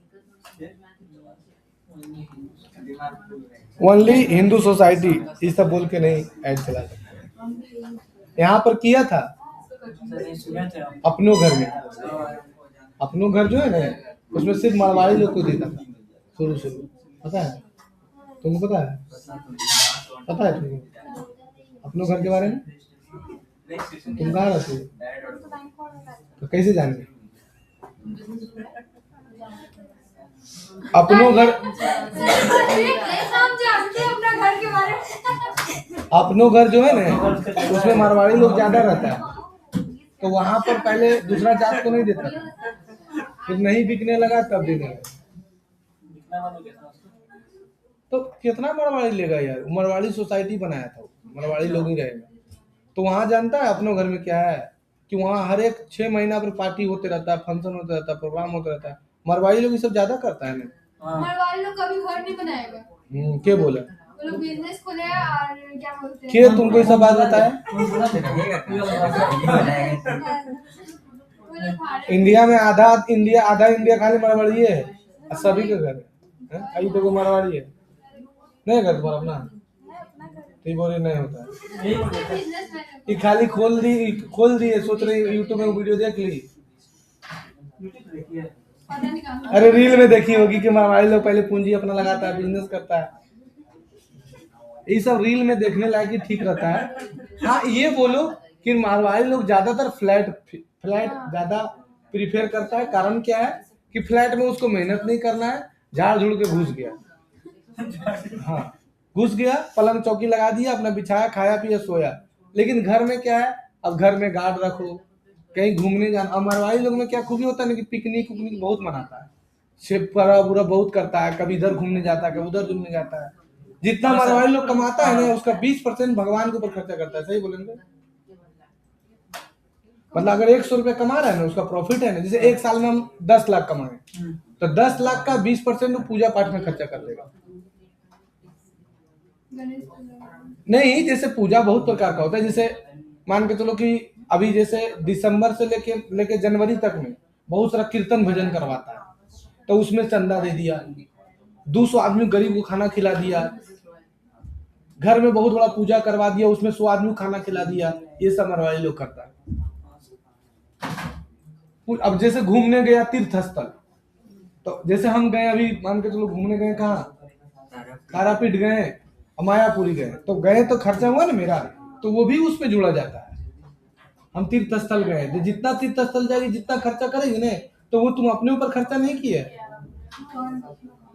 ओनली हिंदू सोसाइटी, ये सब बोल के नहीं ऐड चला सकते। यहाँ पर किया था नहीं सुने थे हम। अपनों घर में, अपनों घर जो है ना उसमें सिर्फ मारवाड़ी लोग को देता था शुरू शुरू, पता है तुमको? पता है? पता है तुमको अपनों घर के बारे में? तुम कहाँ रहते हो तो कैसे जानेंगे? अपनों घर, हम जानते हैं अपना घर के बारे में। अपनों घर जो है ना उसमें मारवाड़ी लोग ज्यादा रहता है, तो वहां पर पहले दूसरा जात को नहीं देता था, फिर नहीं बिकने लगा तब देने लगा। कितना बंद हो गया था उसको? तो कितना मरवाड़ी लेगा यार, मरवाड़ी सोसाइटी बनाया था, मरवाड़ी लोग ही रहेगा। तो वहां जानता है अपनों घर में क्या है कि वहां हर एक 6 महीना पर पार्टी होते रहता है, फंक्शन होता रहता है, प्रोग्राम होता रहता है। मरवाड़ी लोग ये सब ज्यादा करता है ना। हाँ। मरवाड़ी लोग कभी घर नहीं बनाएगा, क्या बोला? वो लोग बिजनेस खोले हैं और क्या बोलते हैं, क्या तुमको ये सब बात बताया? वो लोग भाड़े इंडिया में आधा इंडिया खाली मरवाड़ी है और सभी के घर है। अभी तो कोई मरवाड़ी है नहीं घर तुम्हारा अपना, तो ये बोले नहीं होता है। बिजनेसमैन है। ये खाली खोल दी है, सोच रही यूट्यूब में वीडियो देख ली। पता नहीं कहाँ। अरे रील में देखी होगी कि मारवाड़ी लोग पहले पूंजी अपना लगाता है, बिजनेस करता है। ये सब रील में देखने लायक ही ठीक रहता है। हाँ ये बोलो कि मारवाड़ी लोग ज्यादातर फ्लैट ज्यादा प्रीफर करता है। कारण क्या है कि फ्लैट में उसको मेहनत नहीं करना है, झाड़ झुड़ के घुस गया, हाँ घुस गया, पलंग चौकी लगा दिया, अपना बिछाया, खाया पिया, सोया। लेकिन घर में क्या है, अब घर में गार्ड रखो, कहीं घूमने जाना। अब मरवाड़ी लोग में क्या खूबी होता है ना कि पिकनिक उकनिक बहुत मनाता है, शिव पूरा बहुत करता है, कभी इधर घूमने जाता है, कभी उधर घूमने जाता है। जितना मरवाड़ी लोग कमाता है ना उसका 20% भगवान के ऊपर खर्चा करता है। सही बोलेंगे? मतलब अगर 100 रुपया कमा रहा है ना, उसका प्रॉफिट है ना, जैसे एक साल में हम 10 लाख कमाए तो 10 लाख का 20% वो पूजा पाठ में खर्चा कर देगा। गणेश पूजा। नहीं, जैसे पूजा बहुत प्रकार का होता है। जैसे मान के चलो कि अभी जैसे दिसंबर से लेके जनवरी तक में बहुत सारा कीर्तन भजन करवाता है, तो उसमें चंदा दे दिया, 200 आदमी गरीब को खाना खिला दिया, घर में बहुत बड़ा पूजा करवा दिया, उसमें 100 आदमी को खाना खिला दिया। ये सब मरवाड़ी लोग करता है। अब जैसे घूमने गया तीर्थ स्थल, तो जैसे हम गए अभी मान के चलो घूमने गए कहाँ, तारापीठ गए, मायापुरी गए, तो गए तो खर्चा हुआ ना मेरा, तो वो भी उसमें जुड़ा जाता है। हम तीर्थ स्थल गए तो जितना तीर्थ स्थल जाएगी, जितना खर्चा करेगी ना, तो वो तुम अपने ऊपर खर्चा नहीं किए,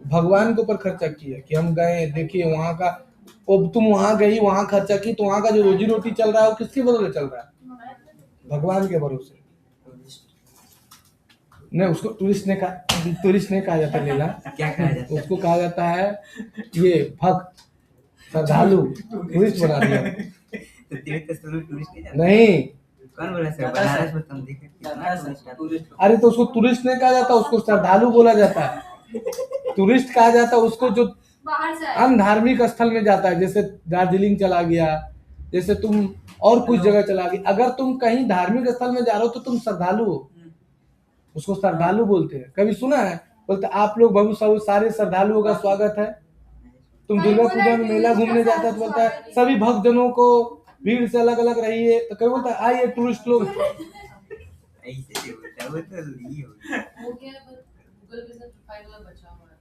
भगवान के ऊपर खर्चा किए कि हम गए देखिए वहां का। अब तुम वहां गई, वहां खर्चा की, तो वहां का जो रोजी रोटी चल रहा है वो किसके बदले चल रहा है? भगवान के भरोसे। नहीं, उसको टूरिस्ट नहीं कहा जाता लीला, क्या कहा जाता है? उसको कहा जाता है ये भक्त, श्रद्धालु, टूरिस्ट बना दिया। तो तीर्थ स्थल में टूरिस्ट नहीं जाता? नहीं, कौन बोला सर? बनारस में तुम देखे कितना टूरिस्ट आता है। अरे तो उसको टूरिस्ट नहीं कहा जाता, उसको श्रद्धालु बोला जाता है। टूरिस्ट कहा जाता है उसको जो बाहर से आए। अनधार्मिक स्थल में जाता है। जैसे दार्जिलिंग चला गया, जैसे तुम और कुछ जगह चला गई, अगर तुम कहीं धार्मिक स्थल में जा रहे हो तो तुम श्रद्धालु हो, उसको श्रद्धालु बोलते हैं। कभी सुना है? बोलते आप लोग बहुत सारे श्रद्धालुओं का स्वागत है। तुम दुर्गा पूजा में मेला घूमने जाता है तो बोलता है सभी भक्तजनों को भीड़ से अलग अलग रहिए, तो क्या बोलता है आइए टूरिस्ट लोग। ऐसे नहीं बोलता, वो तो नहीं होगा। हो गया है, बस गूगल बिजनेस प्रोफाइल वाला बचा हुआ है।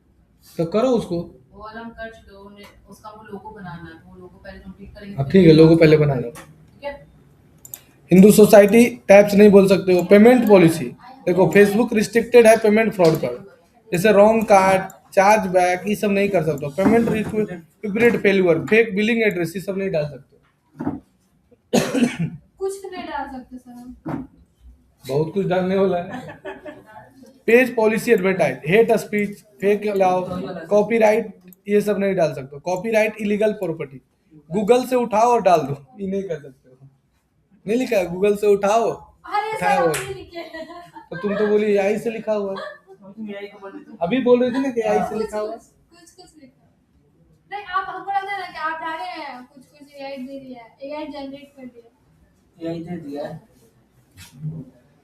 तो करो उसको। वो वाला हम कर चुके हैं, उसका वो लोगो बनाना है, वो लोगो पहले कंप्लीट करेंगे। अब ठीक है, लोगो पहले बना लो। ठीक है। हिंदू सोसाइटी टैप्स नहीं बोल सकते हो। पेमेंट पॉलिसी देखो, फेसबुक रिस्ट्रिक्टेड है पेमेंट फ्रॉड पर, जैसे रॉन्ग कार्ड, चार्ज बैक, ये सब नहीं कर सकते हो। Payment request failure, fake billing address, ये सब नहीं डाल सकते। कुछ नहीं डाल सकते सर हम। बहुत कुछ डालने वाला है। Page policy advertise, hate speech, fake allow, copyright, ये सब नहीं डाल सकते। कॉपीराइट इलीगल प्रॉपर्टी, गूगल से उठाओ और डाल दो, ये नहीं कर सकते हो। नहीं लिखा है गूगल से उठाओ अरे सर उठाओ, अभी लिखे हैं। तो तुम तो बोली एआई से लिखा हुआ है। तुम यही को बोल रहे थे। अभी बोल रही थी ना कि एआई से लिखा हुआ है। कुछ लिखा है। नहीं आप हमको लगता है ना कि आप डाले हैं कुछ एआई दे दिया है, एआई जनरेट कर दिया। यही दे दिया है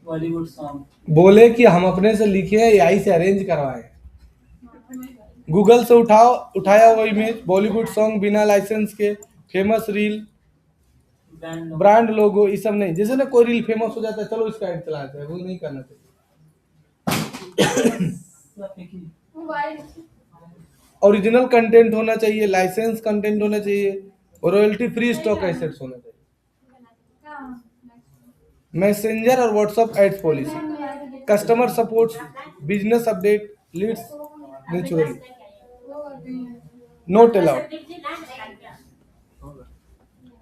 बॉलीवुड सॉन्ग। बोले कि हम अपने से लिखे हैं, एआई से अरेंज करवाए। गूगल से उठाया हुआ इमेज, बॉलीवुड सॉन्ग बिना लाइसेंस के, famous reel, brand brand logo, ये सब नहीं। जैसे ना कोई रील फेमस हो जाता है, चलो इसका ऐड चलाते हैं, वो नहीं करना चाहिए। मोबाइल ओरिजिनल कंटेंट होना चाहिए, लाइसेंस कंटेंट होना चाहिए, और रॉयल्टी फ्री स्टॉक एसेट्स होना चाहिए। कहाँ? मैसेंजर और WhatsApp ads policy, customer support, business update, leads naturally, वो करते हैं। Note allowed.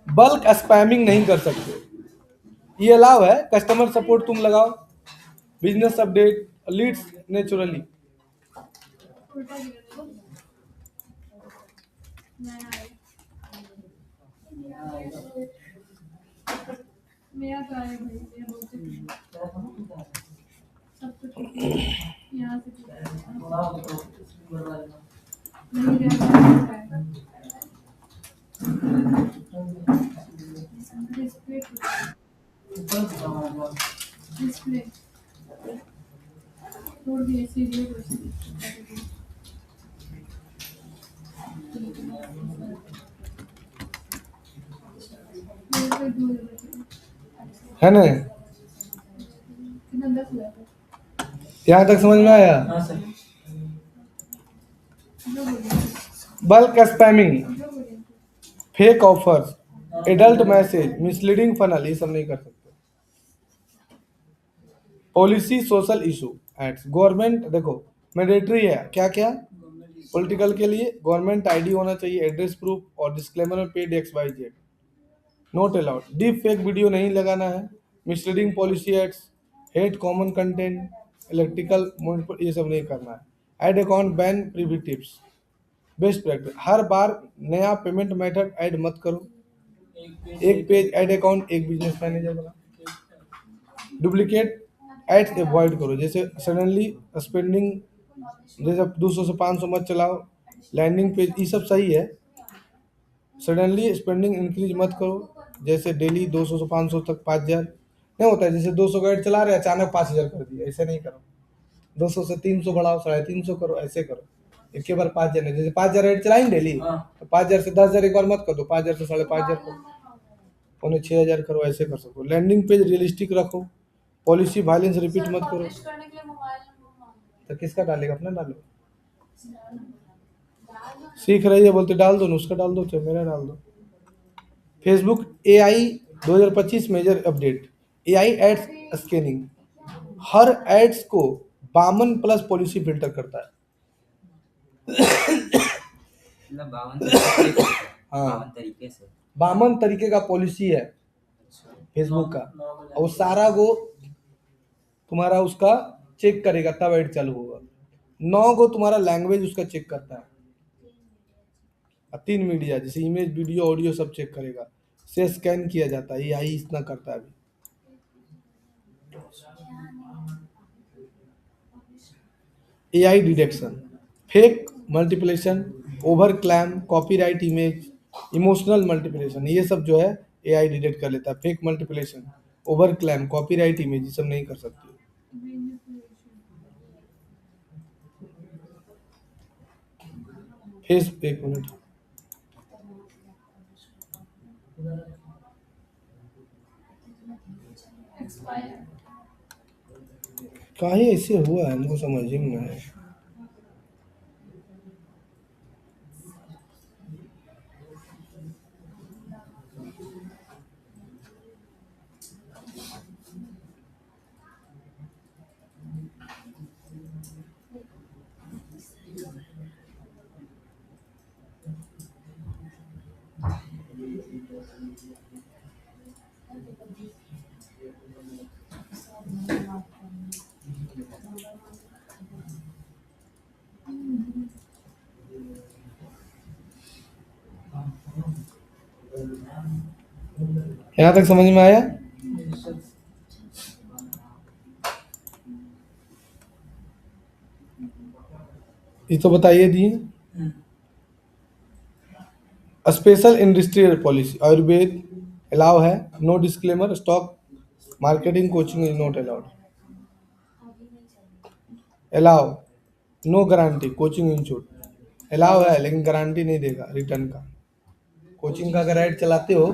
बल्क स्पैमिंग नहीं कर सकते, ये अलाउ है। कस्टमर सपोर्ट तुम लगाओ, बिजनेस अपडेट, लीड्स नेचुरली। उल्टा गिरा। नया है। मेरा तो आया भाई, मेरा बहुत है। सब कुछ यहाँ से नहीं डिस्प्ले छोड़ दिए सीरियल है ना? कितना 10 हुआ था यहाँ तक समझ में आया? हाँ सर। जो बोलिए बल्क स्पैमिंग, जो बोलिए fake offers, adult message, misleading funnel, ये सब नहीं कर सकते। Policy social issue ads, government देखो मैंडेटरी है क्या क्या पॉलिटिकल के लिए, गवर्नमेंट आईडी होना चाहिए, एड्रेस प्रूफ और डिस्क्लेमर में paid XYZ, not allowed. Deep fake video नहीं लगाना है, misleading policy ads, hate common content, electrical, ये सब नहीं करना है। एड अकाउंट बैन, प्रीवी टिप्स, बेस्ट प्रैक्टिस, हर बार नया पेमेंट मेथड ऐड मत करो। एक पेज ऐड अकाउंट, एक बिजनेस मैनेजर बना। डुप्लीकेट एड्स अवॉइड करो, जैसे सडनली स्पेंडिंग, जैसे 200 से 500 मत चलाओ। लैंडिंग पेज ये सब सही है, सडनली स्पेंडिंग इंक्रीज मत करो, जैसे डेली 200 से 500 तक 5000 नहीं होता है। जैसे 200 का एड चला रहे अचानक 5000 कर दिया, ऐसे नहीं करो। 200 से 300 बढ़ाओ, 350 करो, ऐसे करो। एक के बार 5000 नहीं, जैसे 5000 एड चलाएंगे डेली, तो 5000 से 10,000 एक बार मत कर दो, 5000 से 5,500 करो, पौने 6000 करो, ऐसे कर सको। लैंडिंग पेज रियलिस्टिक रखो, पॉलिसी वायलेंस रिपीट मत करो। पब्लिश करने के लिए मोबाइल नंबर मांगते तो किसका डालेगा? अपना डालो। सीख रही है बोलते डाल दो ना, उसका डाल दो, चाहे मेरा डाल दो। Facebook AI 2025 major update, AI ads scanning, हर एड्स को 52+ पॉलिसी फिल्टर करता है। मतलब 52 हाँ, 52 तरीके से। 52 तरीके का पॉलिसी है फेसबुक का, और सारा वो तुम्हारा उसका चेक करेगा तब ऐड चालू होगा। 9 को तुम्हारा लैंग्वेज उसका चेक करता है, और 3 मीडिया जैसे इमेज, वीडियो, ऑडियो सब चेक करेगा, से स्कैन किया जाता है। AI इतना करता है अभी। AI detection, fake multiplication, over claim, copyright image, emotional multiplication, ये सब जो है AI डिटेक्ट कर लेता है। Fake multiplication, over claim, copyright image, ये सब नहीं कर सकती। फेस, एक मिनट, काहे ऐसे हुआ है हमको समझ ही नहीं आया। यहाँ तक समझ में आया? ये तो बताइए दिए। Special industrial policy Ayurveda allow है, no disclaimer, stock marketing coaching is not allowed. Allow, no guarantee, coaching institute allow है लेकिन गारंटी नहीं देगा रिटर्न का। कोचिंग का अगर ऐड चलाते हो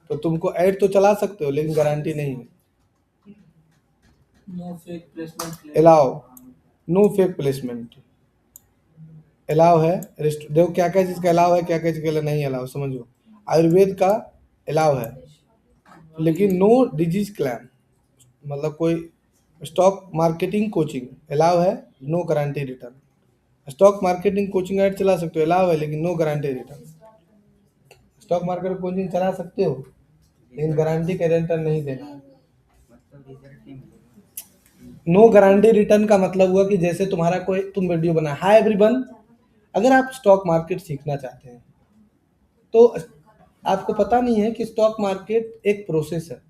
तो तुमको ऐड तो चला सकते हो लेकिन गारंटी नहीं है। No fake placement allow, no fake placement allow है। देखो क्या क्या चीज़ का अलाउ है, क्या क्या चीज़ का नहीं अलाउ, समझो। आयुर्वेद का अलाउ है लेकिन नो डिजीज क्लेम, मतलब कोई स्टॉक मार्केटिंग कोचिंग अलाउ है, no guarantee return. Stock marketing coaching ad चला सकते हो, अलाउ है लेकिन no guarantee return. Stock market coaching चला सकते हो लेकिन गारंटी का रिटर्न नहीं देना है। मतलब रिजल्ट नहीं मिलेगा। नो गारंटी रिटर्न का मतलब हुआ कि जैसे तुम्हारा कोई तुम वीडियो बना, हाय एवरीवन, अगर आप स्टॉक मार्केट सीखना चाहते हैं तो आपको पता नहीं है कि स्टॉक मार्केट एक प्रोसेस है।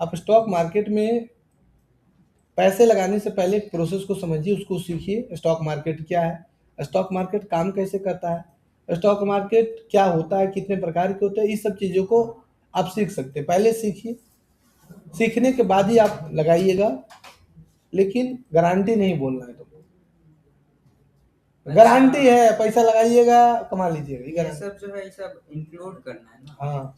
आप स्टॉक मार्केट में पैसे लगाने से पहले एक प्रोसेस को समझिए, उसको सीखिए। स्टॉक मार्केट क्या है, स्टॉक मार्केट काम कैसे करता है, स्टॉक मार्केट क्या होता है, कितने प्रकार के होते हैं, इस सब चीज़ों को आप सीख सकते हैं। पहले सीखिए, सीखने के बाद ही आप लगाइएगा, लेकिन गारंटी नहीं बोलना है तुमको। गारंटी है, पैसा लगाइएगा कमा लीजिएगा, ये ये गारंटी। सब जो है ये सब इंक्लूड करना है ना। हाँ,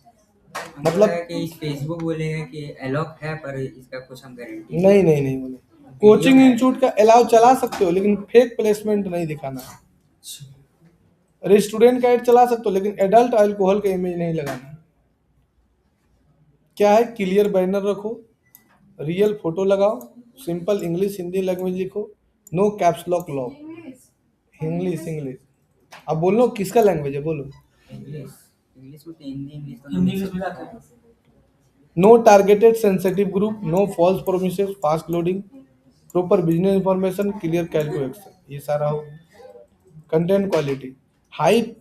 हम मतलब- बोला कि इस फेसबुक बोलेगा कि अलॉक है पर इसका कुछ हम गारंटी नहीं नहीं नहीं बोले। कोचिंग इंस्टीट्यूट का अलाउ चला सकते हो लेकिन फेक प्लेसमेंट नहीं दिखाना है। रेस्टोरेंट का ऐड चला सकते हो लेकिन एडल्ट अल्कोहल का इमेज नहीं लगाना है। क्या है, क्लियर बैनर रखो, रियल फोटो लगाओ, सिंपल इंग्लिश हिंदी लैंग्वेज लिखो, no caps lock lock. English English अब बोलो किसका लैंग्वेज है, बोलो। इंग्लिश इंग्लिश में तो हिंदी इंग्लिश तो हिंदी नहीं इंग्लिश मिलाते हैं। No targeted sensitive group, no false promises, fast loading, proper business information, clear calculation, ये सारा हो। Content quality, high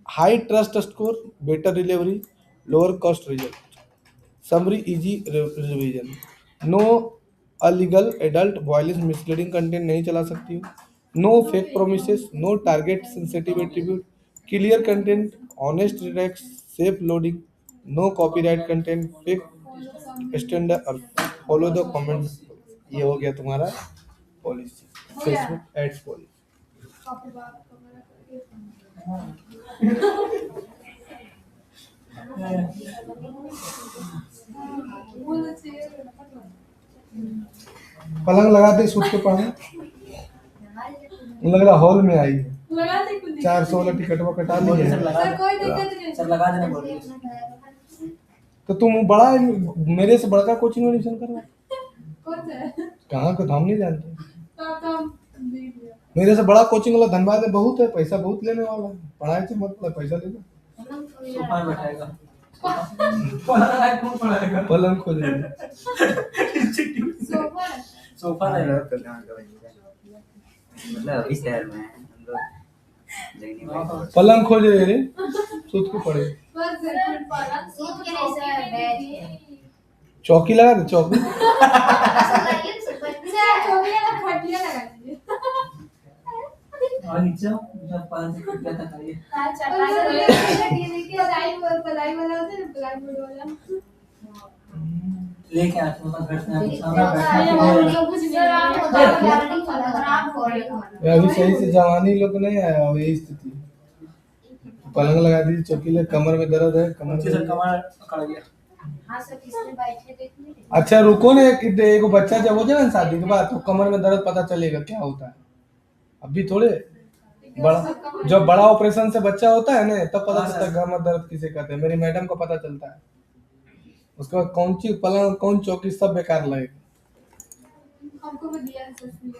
high trust score, better delivery, lower cost result, summary easy revision, no illegal adult violence misleading content नहीं चला सकती हो, no fake promises, no target sensitive attribute, clear content, honest redux, safe loading, no copyright content, fake standard और follow the comment. ये हो गया तुम्हारा policy, Facebook ads policy. पलंग लगा दे, सूट के पढ़े लग रहा हॉल में आई है। लगा दे कुछ 400 वाला टिकट वो कटा ली सर है। लगा सर कोई दिक्कत नहीं। सर लगा देना बोलिए। तो तुम बड़ा मेरे से बड़का कोचिंग में एडमिशन करवा, कौन सा है? कहाँ को हम नहीं जानते। तो हम देख लिया। मेरे से बड़ा कोचिंग वाला धनबाद में बहुत है, पैसा बहुत लेने वाला है। पढ़ाई से मतलब पैसा लेना। सोफा में बैठाएगा। कौन पढ़ाएगा? पलंग खोलेगा, सोफा है। सोफा हम रहेगा। लोग तो गाँव का बच्चा है। मतलब इस शहर में है हम लोग जगनी में। पलंग खोजे रे, सूत को पड़े। बस है। सूट के नहीं सर, बैठ चौकी लगा दे, चौकी। चौकिया ना खटिया लगा दीजिए। और नीचे जब 5 से क्या था खाइए। पलाई वाला होता है ना, पलाई बोर्ड वाला। लेके आते हैं घर से आके सामने कुछ नहीं है। अभी सही से जवानी लोग नहीं आया, अब यही स्थिति। पलंग लगा दी, चौकी ले, कमर में दर्द है, कमर बैठा। में कमर अकड़ गया। हाँ सर किसने बैठे देखने अच्छा रुको ना, एक बच्चा जब हो जाए ना शादी के बाद तो कमर में दर्द पता चलेगा क्या होता है। अभी थोड़े बड़ा, जब बड़ा ऑपरेशन से बच्चा होता है ना तब पता हाँ, चलता है सर। कमर दर्द किसे कहते हैं। मेरी मैडम को पता चलता है। उसके बाद कौन सी पलंग कौन चौकी सब बेकार लगेगा। हमको भी दिया है सच में।